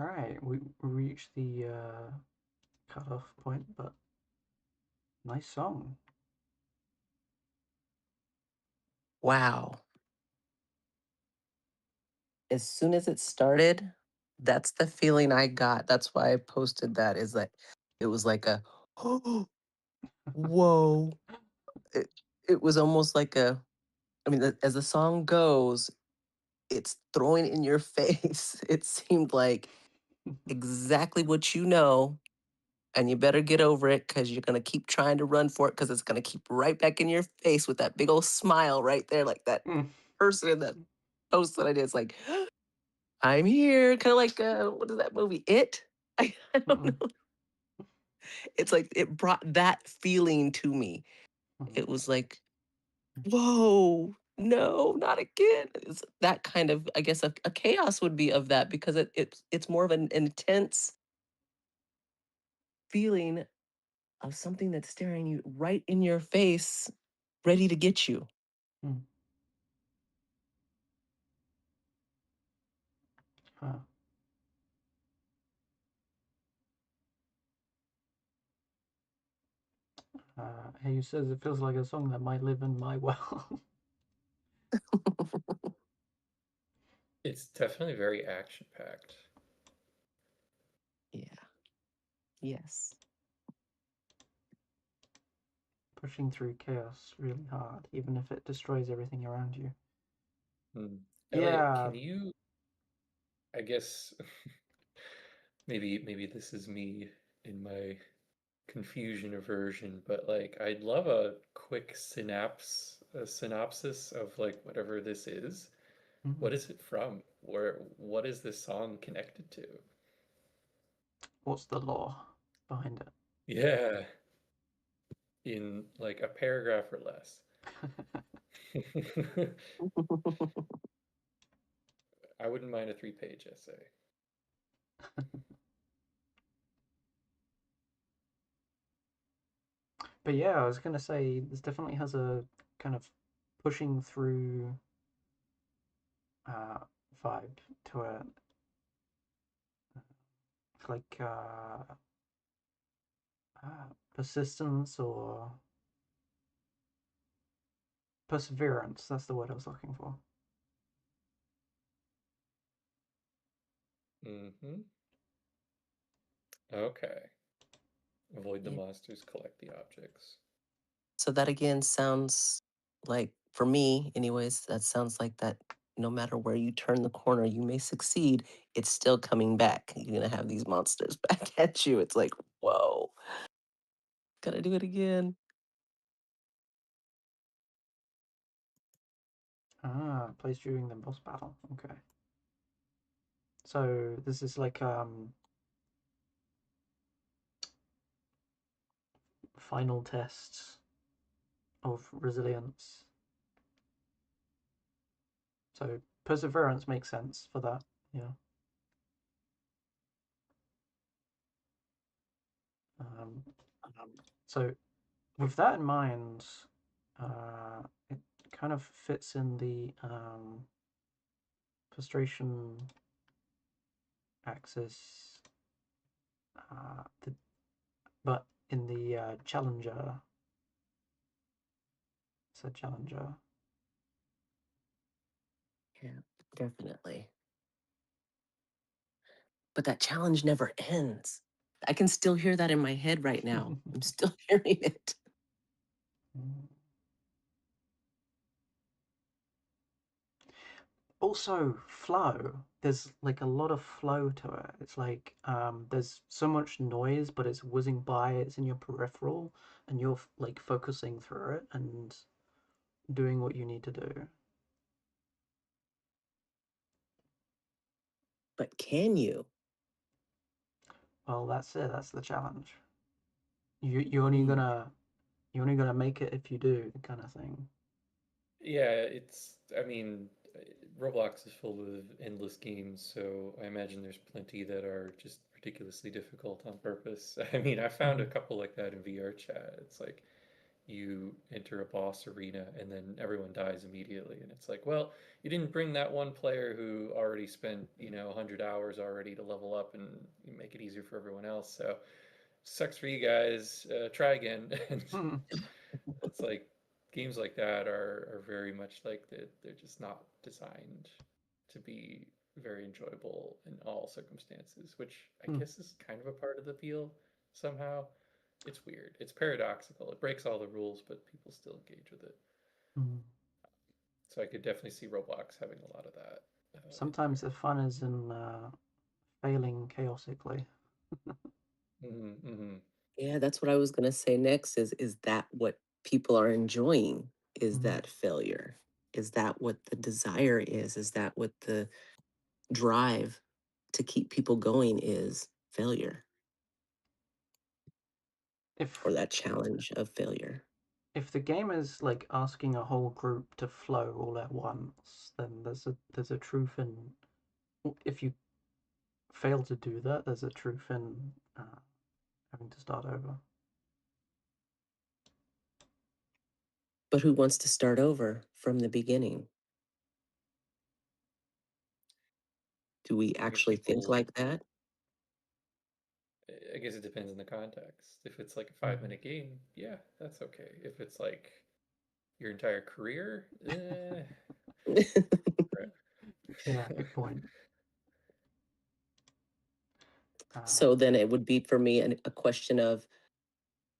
S1: All right, we reached the cutoff point, but nice song.
S5: Wow. As soon as it started, that's the feeling I got. That's why I posted that, is that it was like a, oh, whoa. It was almost like a, I mean, as the song goes, it's throwing in your face. It seemed like exactly what you know, and you better get over it because you're going to keep trying to run for it because it's going to keep right back in your face with that big old smile right there, like that person in that post that I did. It's like, I'm here. Kind of like, what is that movie? It? I don't know. It's like it brought that feeling to me. It was like, whoa, no, not again. It's that kind of, I guess, a chaos would be of that, because it's more of an intense feeling of something that's staring you right in your face, ready to get you.
S1: Huh. He says it feels like a song that might live in my world.
S3: It's definitely very action-packed.
S5: Yeah. Yes.
S1: Pushing through chaos really hard, even if it destroys everything around you.
S3: Elliot,
S1: Yeah.
S3: can you, I guess, maybe this is me in my confusion aversion, but like I'd love a quick synopsis of like whatever this is. What is it from? What is this song connected to?
S1: What's the lore behind it?
S3: Yeah. In like a paragraph or less. I wouldn't mind a 3-page essay.
S1: But yeah, I was gonna say this definitely has a kind of pushing through vibe to it. Like persistence or perseverance. That's the word I was looking for.
S3: Okay. Avoid the monsters, collect the objects.
S5: So that again sounds like, for me anyways, that sounds like that no matter where you turn the corner, you may succeed, it's still coming back. You're going to have these monsters back at you. It's like, whoa, gotta do it again.
S1: Plays during the boss battle. Okay. So this is like final tests of resilience. So perseverance makes sense for that. Yeah. So with that in mind, it kind of fits in the frustration axis, but in the challenger. It's a challenger.
S5: Yeah, definitely. But that challenge never ends. I can still hear that in my head right now. I'm still hearing it.
S1: Also, flow. There's like a lot of flow to it. It's like there's so much noise, but it's whizzing by. It's in your peripheral, and you're like focusing through it and doing what you need to do.
S5: But can you?
S1: Well, that's it. That's the challenge. You're only gonna make it if you do, kind of thing.
S3: Yeah, I mean, Roblox is full of endless games, so I imagine there's plenty that are just ridiculously difficult on purpose. I mean, I found a couple like that in VR chat. It's like, you enter a boss arena and then everyone dies immediately. And it's like, well, you didn't bring that one player who already spent, 100 hours already to level up and you make it easier for everyone else. So sucks for you guys. Try again. And it's like games like that are very much like they're just not designed to be very enjoyable in all circumstances, which I guess is kind of a part of the appeal somehow. It's weird. It's paradoxical. It breaks all the rules, but people still engage with it. So I could definitely see Roblox having a lot of that.
S1: Sometimes the fun is in failing chaotically.
S5: Yeah, that's what I was gonna say next. Is that what people are enjoying? Is that failure? Is that what the desire is? Is that what the drive to keep people going is? Failure. Or that challenge of failure.
S1: If the game is like asking a whole group to flow all at once, then there's a truth in, if you fail to do that, there's a truth in having to start over.
S5: But who wants to start over from the beginning? Do we actually think like that?
S3: I guess it depends on the context. If it's like a 5-minute game, yeah, that's okay. If it's like your entire career,
S1: Yeah, good point.
S5: So then it would be for me a question of,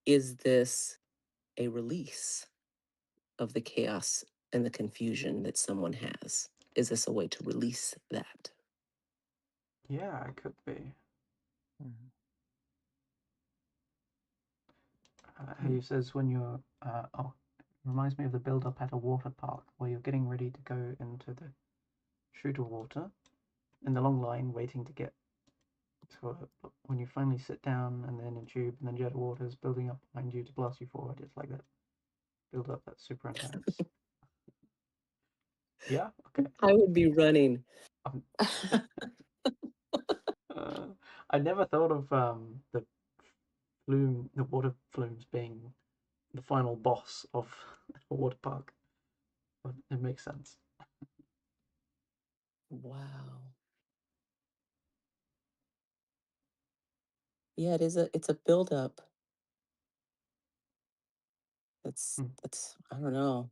S5: is this a release of the chaos and the confusion that someone has? Is this a way to release that?
S1: Yeah, it could be. He says when you're, it reminds me of the build-up at a water park where you're getting ready to go into the shooter water in the long line waiting to get to when you finally sit down and then in tube and then jet of water is building up behind you to blast you forward. It's like that build-up that's super intense. Yeah, okay.
S5: I would be running.
S1: I never thought of the water flumes being the final boss of a water park, but it makes sense.
S5: Wow. Yeah, it's a build-up. It's I don't know.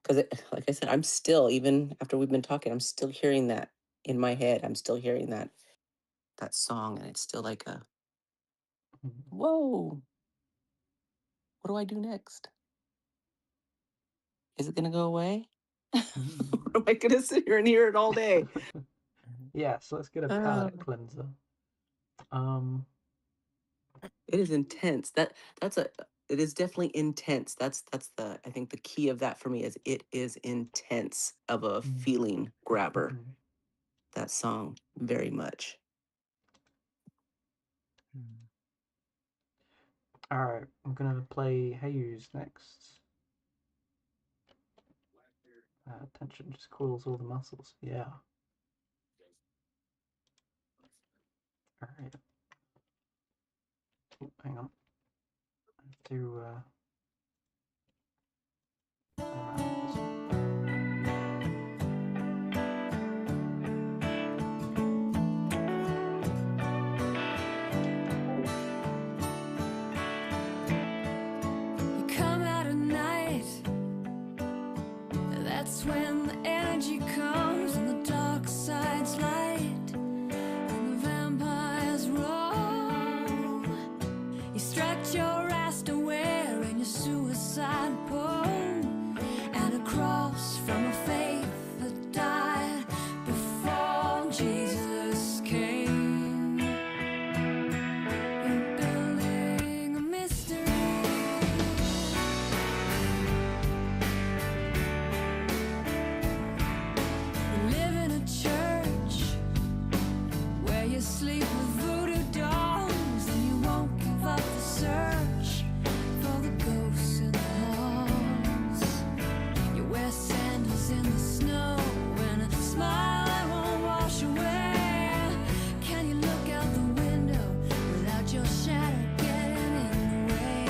S5: Because like I said, I'm still, even after we've been talking, I'm still hearing that in my head. I'm still hearing that song, and it's still like a, whoa, what do I do next? Is it gonna go away? Or am I gonna sit here and hear it all day?
S1: Yes, let's get a palate cleanser.
S5: It is intense. It is definitely intense. That's the, I think the key of that for me is it is intense of a feeling grabber. That song, very much.
S1: All right, I'm gonna play Hey Yous next. Tension just cools all the muscles. Yeah. All right. Oh, hang on. I have to. All right.
S8: That's when the energy comes and the dark side's light and the vampires roll. You stretch your ass to wearing your suicide pose and a cross from a faith that died before Jesus came. You're building a mystery. Sleep with voodoo dolls, and you won't give up the search for the ghosts in the halls. You wear sandals in the snow and a smile that won't wash away. Can you look out the window without your shadow getting in the way?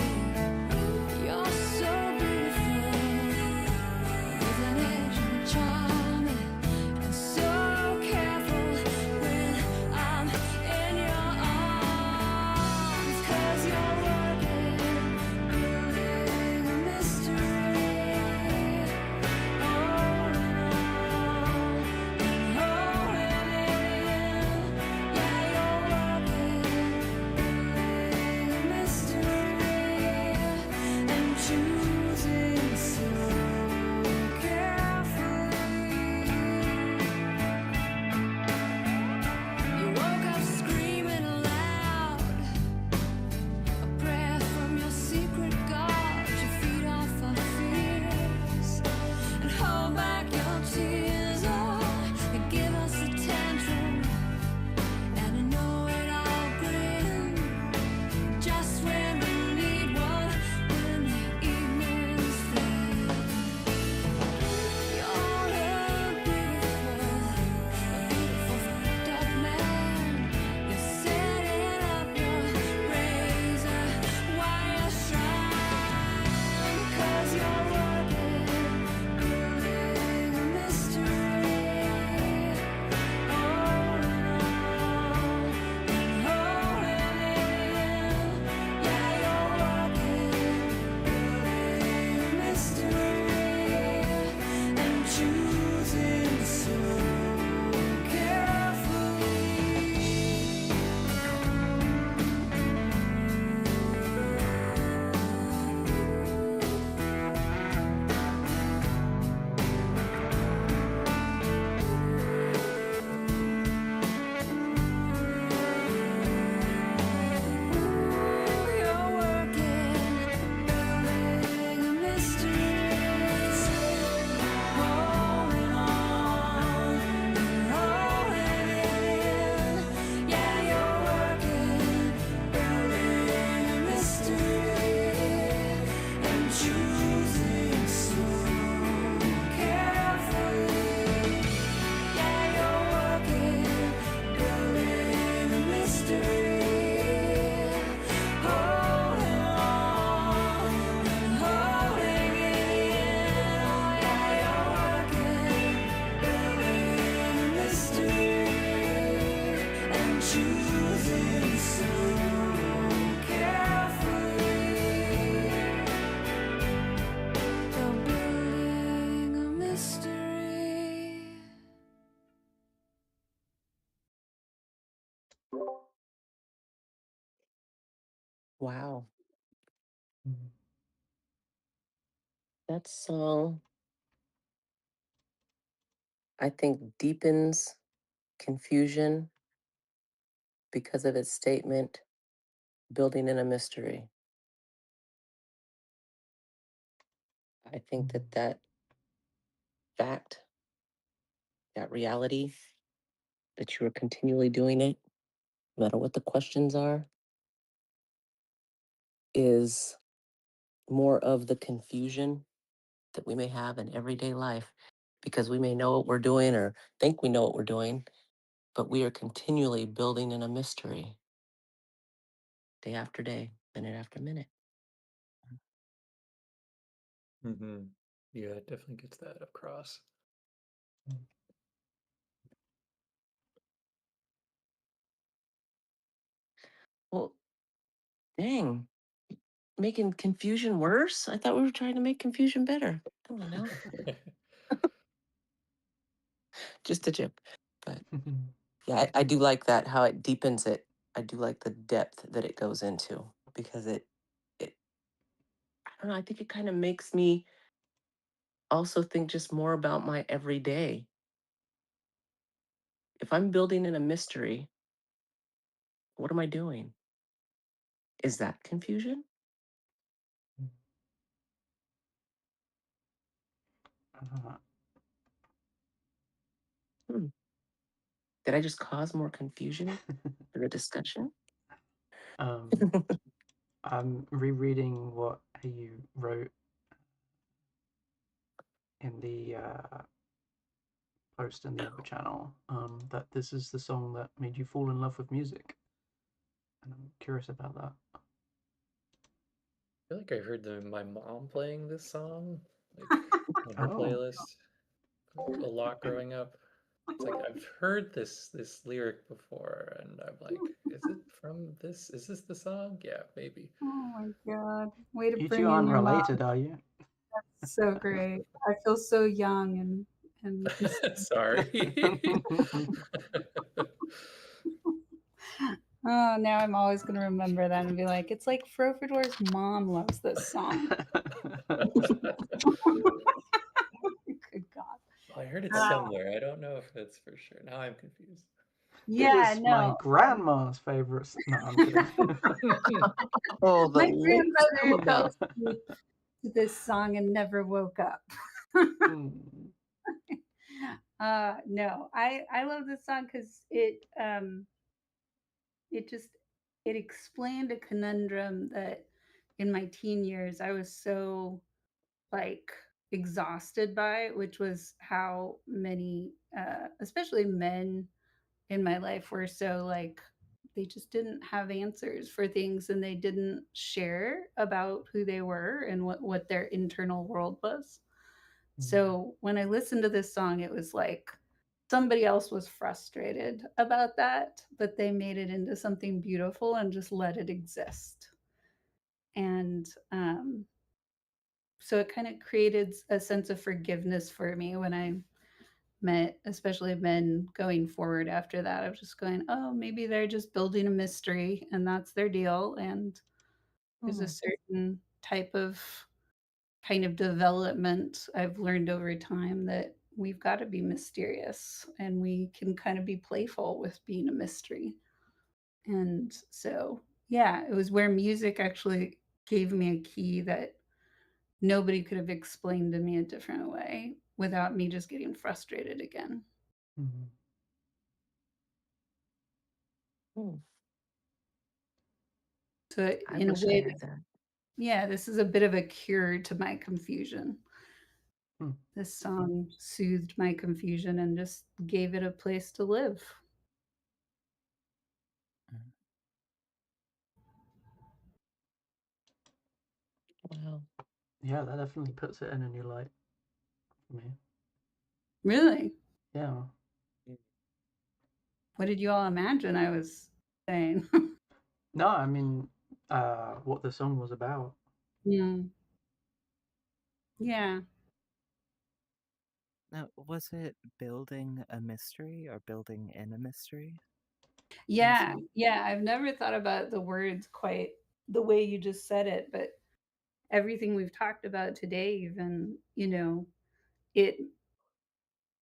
S8: choosing so carefully. You're building a mystery.
S5: Wow.
S1: Mhm.
S5: That song, I think, deepens confusion because of its statement, building in a mystery. I think that that fact, that reality, that you are continually doing it, no matter what the questions are, is more of the confusion that we may have in everyday life because we may know what we're doing or think we know what we're doing, but we are continually building in a mystery day after day, minute after minute.
S3: Mm-hmm. Yeah, it definitely gets that across.
S5: Well, dang, making confusion worse? I thought we were trying to make confusion better. Come on now. Just a joke. But yeah, I do like that, how it deepens it. I do like the depth that it goes into because it I don't know, I think it kind of makes me also think just more about my everyday. If I'm building in a mystery, what am I doing? Is that confusion? Hmm. Did I just cause more confusion for the discussion?
S1: I'm rereading what you wrote in the post in the other channel, that this is the song that made you fall in love with music. And I'm curious about that.
S3: I feel like I heard my mom playing this song, like on her playlist, a lot growing up. It's like I've heard this lyric before, and I'm like, is it from this? Is this the song? Yeah, maybe.
S2: Oh my god! Way to
S1: You
S2: bring
S1: two
S2: in
S1: aren't
S2: your mom.
S1: related, are you?
S2: That's so great. I feel so young and
S3: Sorry.
S2: Oh, now I'm always going to remember that and be like, it's like Frofador's mom loves this song. Good God.
S3: I heard it somewhere. I don't know if that's for sure. Now I'm confused.
S2: Yeah,
S1: it is
S2: no.
S1: my grandma's favorite. No, I'm kidding.
S5: Oh,
S2: my grandmother fell asleep to this song and never woke up. No, I love this song because it explained a conundrum that in my teen years I was so like exhausted by, which was how many especially men in my life were so like they just didn't have answers for things and they didn't share about who they were and what their internal world was. So when I listened to this song, it was like somebody else was frustrated about that, but they made it into something beautiful and just let it exist. And so it kind of created a sense of forgiveness for me when I met, especially men going forward after that. I was just going, oh, maybe they're just building a mystery and that's their deal. And there's a certain type of kind of development I've learned over time that we've got to be mysterious and we can kind of be playful with being a mystery. And so, yeah, it was where music actually gave me a key that nobody could have explained to me a different way without me just getting frustrated again. So in a way, yeah, this is a bit of a cure to my confusion. This song soothed my confusion and just gave it a place to live.
S5: Wow.
S1: Yeah, that definitely puts it in a new light for me.
S2: Really?
S1: Yeah.
S2: What did you all imagine I was saying?
S1: No, I mean, what the song was about.
S2: Yeah. Yeah.
S4: Now, was it building a mystery or building in a mystery?
S2: Yeah. Yeah. I've never thought about the words quite the way you just said it, but everything we've talked about today, even, you know,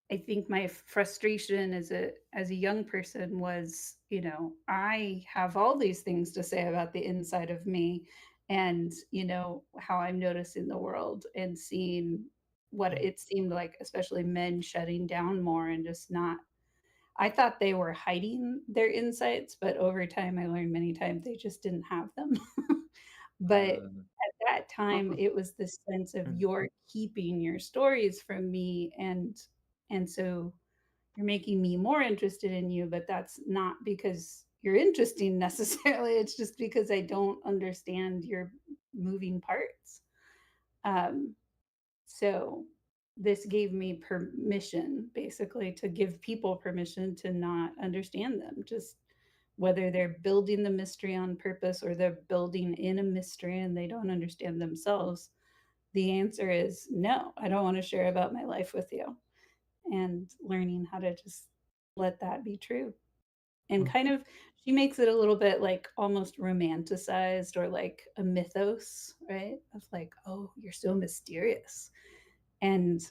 S2: I think my frustration as a young person was, you know, I have all these things to say about the inside of me and, you know, how I'm noticing the world and seeing what it seemed like, especially men shutting down more and just not. I thought they were hiding their insights, but over time I learned many times they just didn't have them. But at that time it was this sense of you're keeping your stories from me, and so you're making me more interested in you, but that's not because you're interesting necessarily. It's just because I don't understand your moving parts. So this gave me permission, basically, to give people permission to not understand them, just whether they're building the mystery on purpose or they're building in a mystery and they don't understand themselves. The answer is no, I don't want to share about my life with you. And learning how to just let that be true. And kind of, she makes it a little bit like almost romanticized or like a mythos, right? Of like, oh, you're so mysterious. And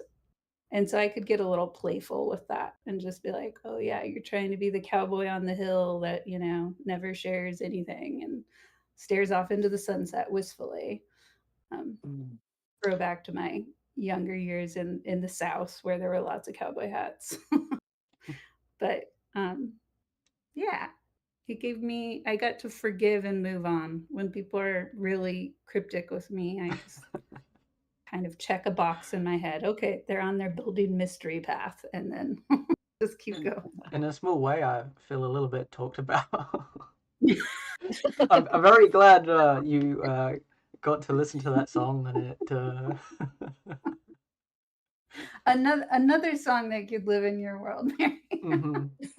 S2: so I could get a little playful with that and just be like, oh yeah, you're trying to be the cowboy on the hill that, you know, never shares anything and stares off into the sunset wistfully. Throw back to my younger years in the South where there were lots of cowboy hats. But yeah, it gave me, I got to forgive and move on. When people are really cryptic with me, I just kind of check a box in my head. Okay, they're on their building mystery path, and then just keep going.
S1: In a small way, I feel a little bit talked about. I'm very glad you got to listen to that song, and it.
S2: Another song that could live in your world, Mary.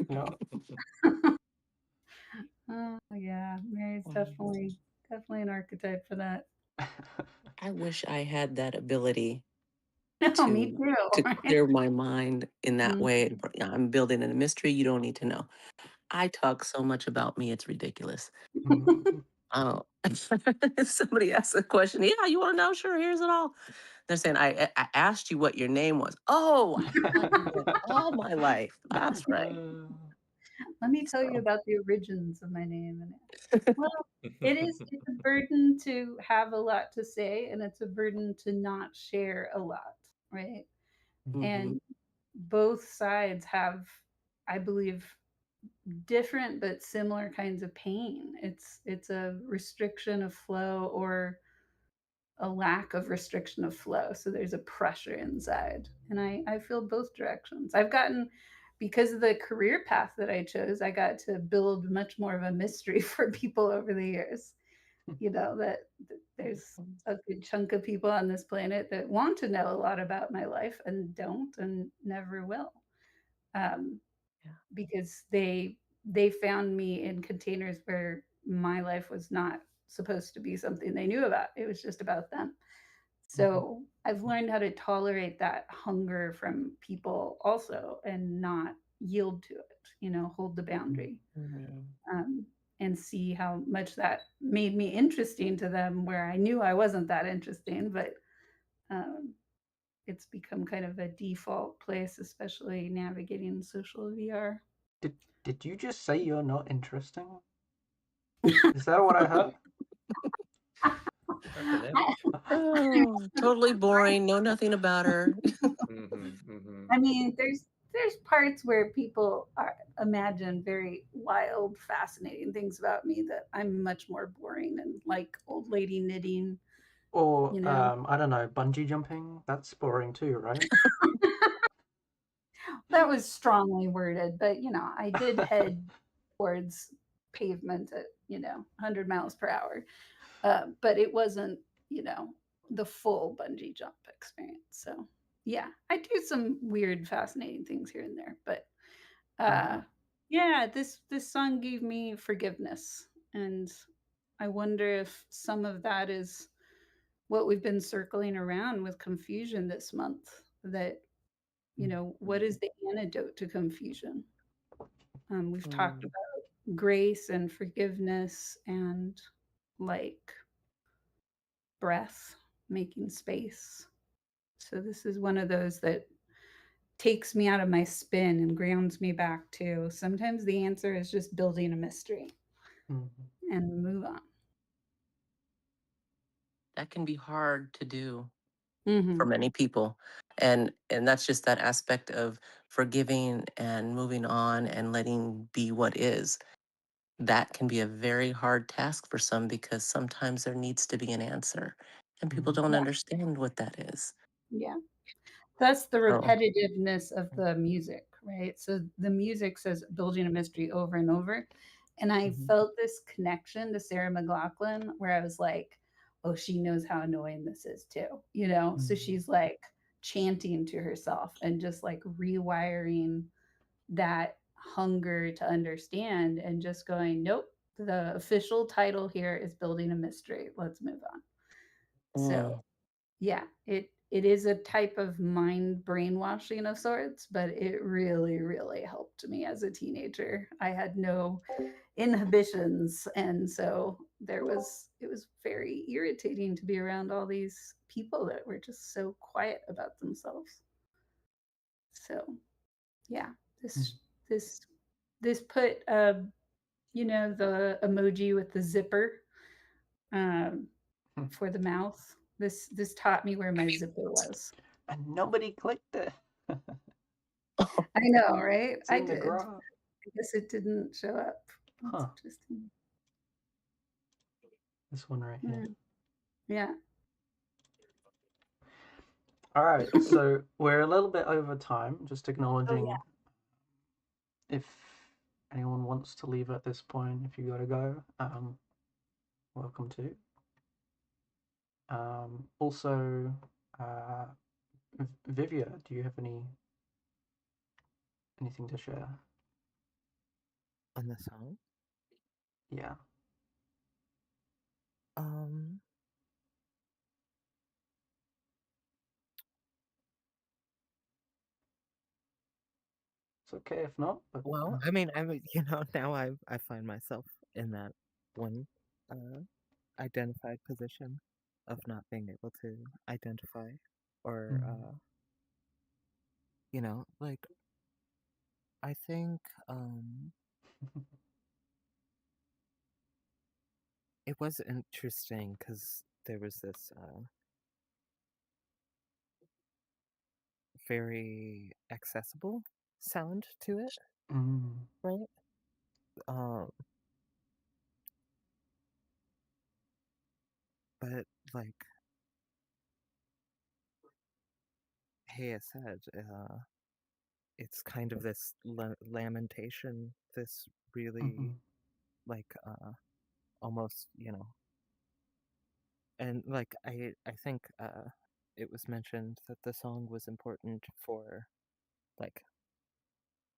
S1: Yeah.
S2: Oh yeah, Mary's definitely an archetype for that.
S5: I wish I had that ability
S2: No, me too.
S5: to clear my mind in that way.
S2: Mhm.
S5: I'm building in a mystery you don't need to know. I talk so much about me, it's ridiculous. Oh, somebody asked a question. Yeah, you want to know? Sure, here's it all. They're saying, I asked you what your name was. Oh, I thought you meant all my life. That's right.
S2: Let me tell you about the origins of my name. Well, it's a burden to have a lot to say, and it's a burden to not share a lot, right? And both sides have, I believe, different but similar kinds of pain. It's a restriction of flow or a lack of restriction of flow. So there's a pressure inside. And I feel both directions. I've gotten, because of the career path that I chose, I got to build much more of a mystery for people over the years. You know, that there's a good chunk of people on this planet that want to know a lot about my life and don't and never will. Because they found me in containers where my life was not supposed to be something they knew about. It was just about them. So I've learned how to tolerate that hunger from people also and not yield to it, you know, hold the boundary. And see how much that made me interesting to them where I knew I wasn't that interesting, but it's become kind of a default place, especially navigating social VR.
S1: Did you just say you're not interesting? Is that what I heard?
S5: Oh, totally boring. Know nothing about her.
S2: I mean, there's parts where people imagine very wild, fascinating things about me that I'm much more boring and like old lady knitting.
S1: Or
S2: you know?
S1: I don't know, bungee jumping. That's boring too, right?
S2: That was strongly worded, but you know, I did head towards pavement at 100 miles per hour, but it wasn't the full bungee jump experience. So yeah, I do some weird, fascinating things here and there, but Yeah, this song gave me forgiveness, and I wonder if some of that is what we've been circling around with confusion this month. That what is the antidote to confusion? We've talked about grace and forgiveness and like breath, making space. So this is one of those that takes me out of my spin and grounds me back to sometimes the answer is just building a mystery and move on.
S5: That can be hard to do for
S2: Mhm.
S5: many people. And that's just that aspect of forgiving and moving on and letting be what is. That can be a very hard task for some because sometimes there needs to be an answer and people don't
S2: Yeah.
S5: understand what that is.
S2: Yeah. That's the
S5: So,
S2: repetitiveness of the music, right? So the music says building a mystery over and over. And I felt this connection to Sarah McLachlan where I was like, oh, she knows how annoying this is too, So she's like chanting to herself and just like rewiring that hunger to understand and just going, nope, the official title here is building a mystery. Let's move on. So yeah, it is a type of mind brainwashing of sorts, but it really, really helped me as a teenager. I had no inhibitions, and so it was very irritating to be around all these people that were just so quiet about themselves. So yeah, this this this put the emoji with the zipper um, for the mouth. This taught me where my zipper was.
S1: And nobody clicked it.
S2: I know, right?
S1: It's
S2: I
S1: in the
S2: did.
S1: graph.
S2: I guess it didn't show up. That's
S1: Huh.
S2: interesting.
S1: This one right here.
S2: Yeah.
S1: All right, so we're a little bit over time. Just acknowledging if anyone wants to leave at this point, if you gotta go, welcome to. Also, Vivia, do you have anything to share
S4: on the song?
S1: Yeah. It's okay if not. But
S4: well, I mean, now I find myself in that one identified position of not being able to identify or like I think it was interesting because there was this very accessible sound to it, right? But like Haya said, it's kind of this lamentation, this really like almost and like I think it was mentioned that the song was important for like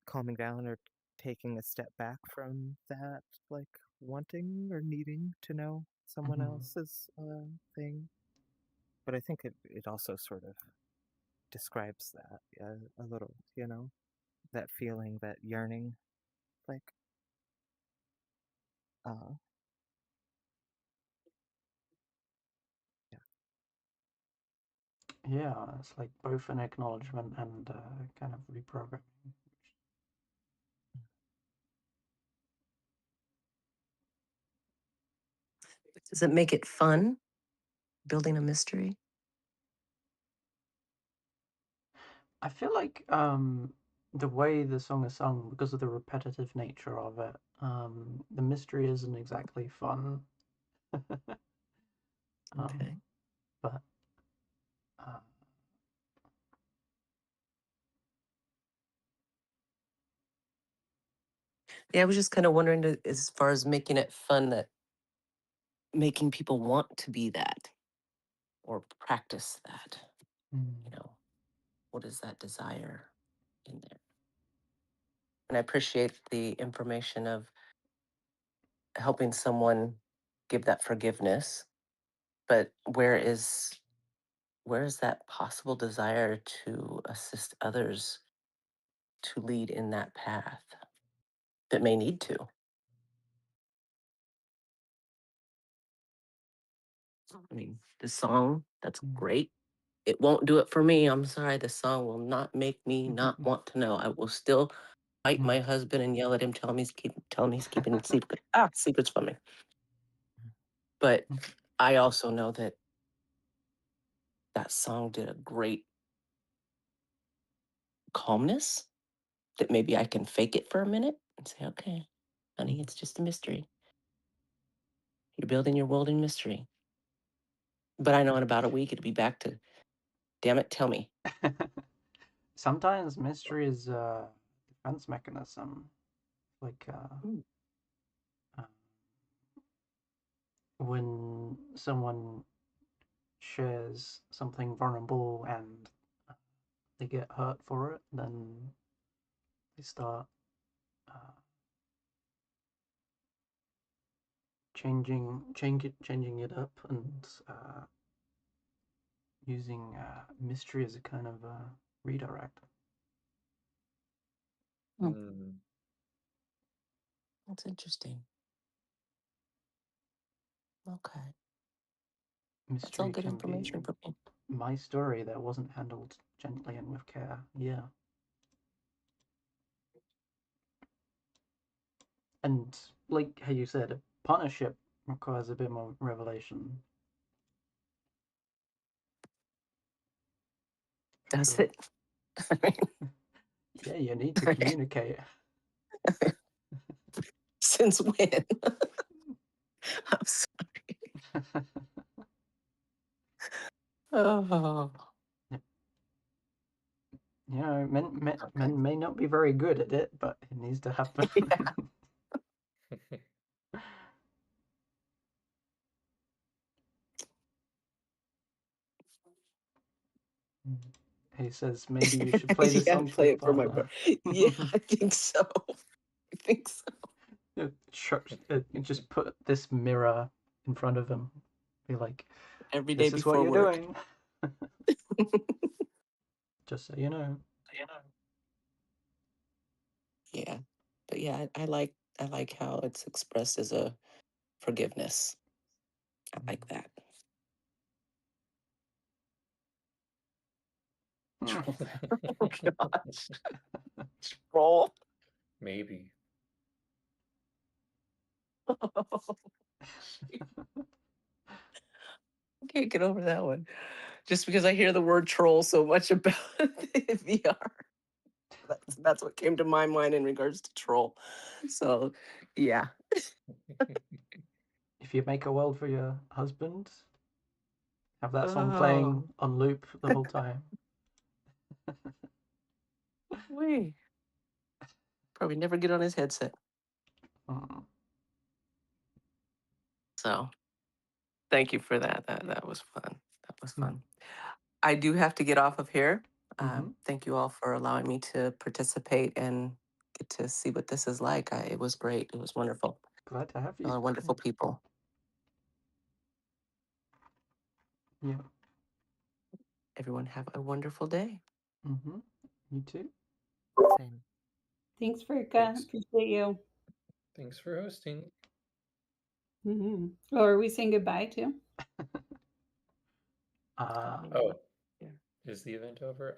S4: calming down or taking a step back from that like wanting or needing to know someone else's thing, but I think it also sort of describes that a little, that feeling, that yearning, like
S1: Yeah, it's like both an acknowledgement and kind of reprogramming.
S5: does it make it fun building a mystery?
S1: I feel like the way the song is sung, because of the repetitive nature of it, the mystery isn't exactly fun.
S5: Okay.
S1: But
S5: yeah, I was just kind of wondering as far as making it fun, that making people want to be that or practice that. What is that desire in there? And I appreciate the information of helping someone give that forgiveness. But where is that possible desire to assist others to lead in that path that may need to? I mean, the song, that's great. It won't do it for me. I'm sorry. The song will not make me not want to know. I will still fight my husband and yell at him, tell him he's keeping secrets from me. But I also know that that song did a great calmness that maybe I can fake it for a minute and say, okay, honey, it's just a mystery. You're building your world in mystery. But I know in about a week it'll be back to, damn it, tell me.
S1: Sometimes mystery is a defense mechanism. Like when someone shares something vulnerable and they get hurt for it, then they start changing it up and using mystery as a kind of redirect.
S5: That's interesting. Okay.
S1: Mystery
S5: That's all good
S1: can
S5: information
S1: be
S5: for me.
S1: my story that wasn't handled gently and with care. Yeah. And like how you said, a partnership requires a bit more revelation.
S5: Does
S1: Sure.
S5: it?
S1: Yeah, you need to communicate.
S5: Since when? I'm sorry. Oh.
S1: You know, men may not be very good at it, but it needs to happen. He says maybe you should play the song
S5: play it
S1: for
S5: for my
S1: partner.
S5: Yeah, I think so. I think so.
S1: Just put this mirror in front of him. Be like,
S5: every day
S1: this is what
S5: before
S1: you're
S5: work.
S1: doing. Just so you know.
S5: Yeah, but yeah, I like how it's expressed as a forgiveness. I like that. Oh gosh. Roll.
S3: Maybe.
S5: I can't get over that one. Just because I hear the word troll so much about VR. That's what came to my mind in regards to troll. So, yeah.
S1: If you make a world for your husband, have that song playing on loop the whole time.
S5: Wait. Probably never get on his headset. So, thank you for that. That was fun. That was fun. I do have to get off of here. Thank you all for allowing me to participate and get to see what this is like. It was great. It was wonderful.
S1: Glad to have you.
S5: Wonderful people.
S1: Yeah.
S5: Everyone have a wonderful day.
S1: You too.
S4: Same.
S2: Thanks, Verka. Appreciate you.
S3: Thanks for hosting.
S2: Oh, are we saying goodbye too?
S3: Oh, is the event over?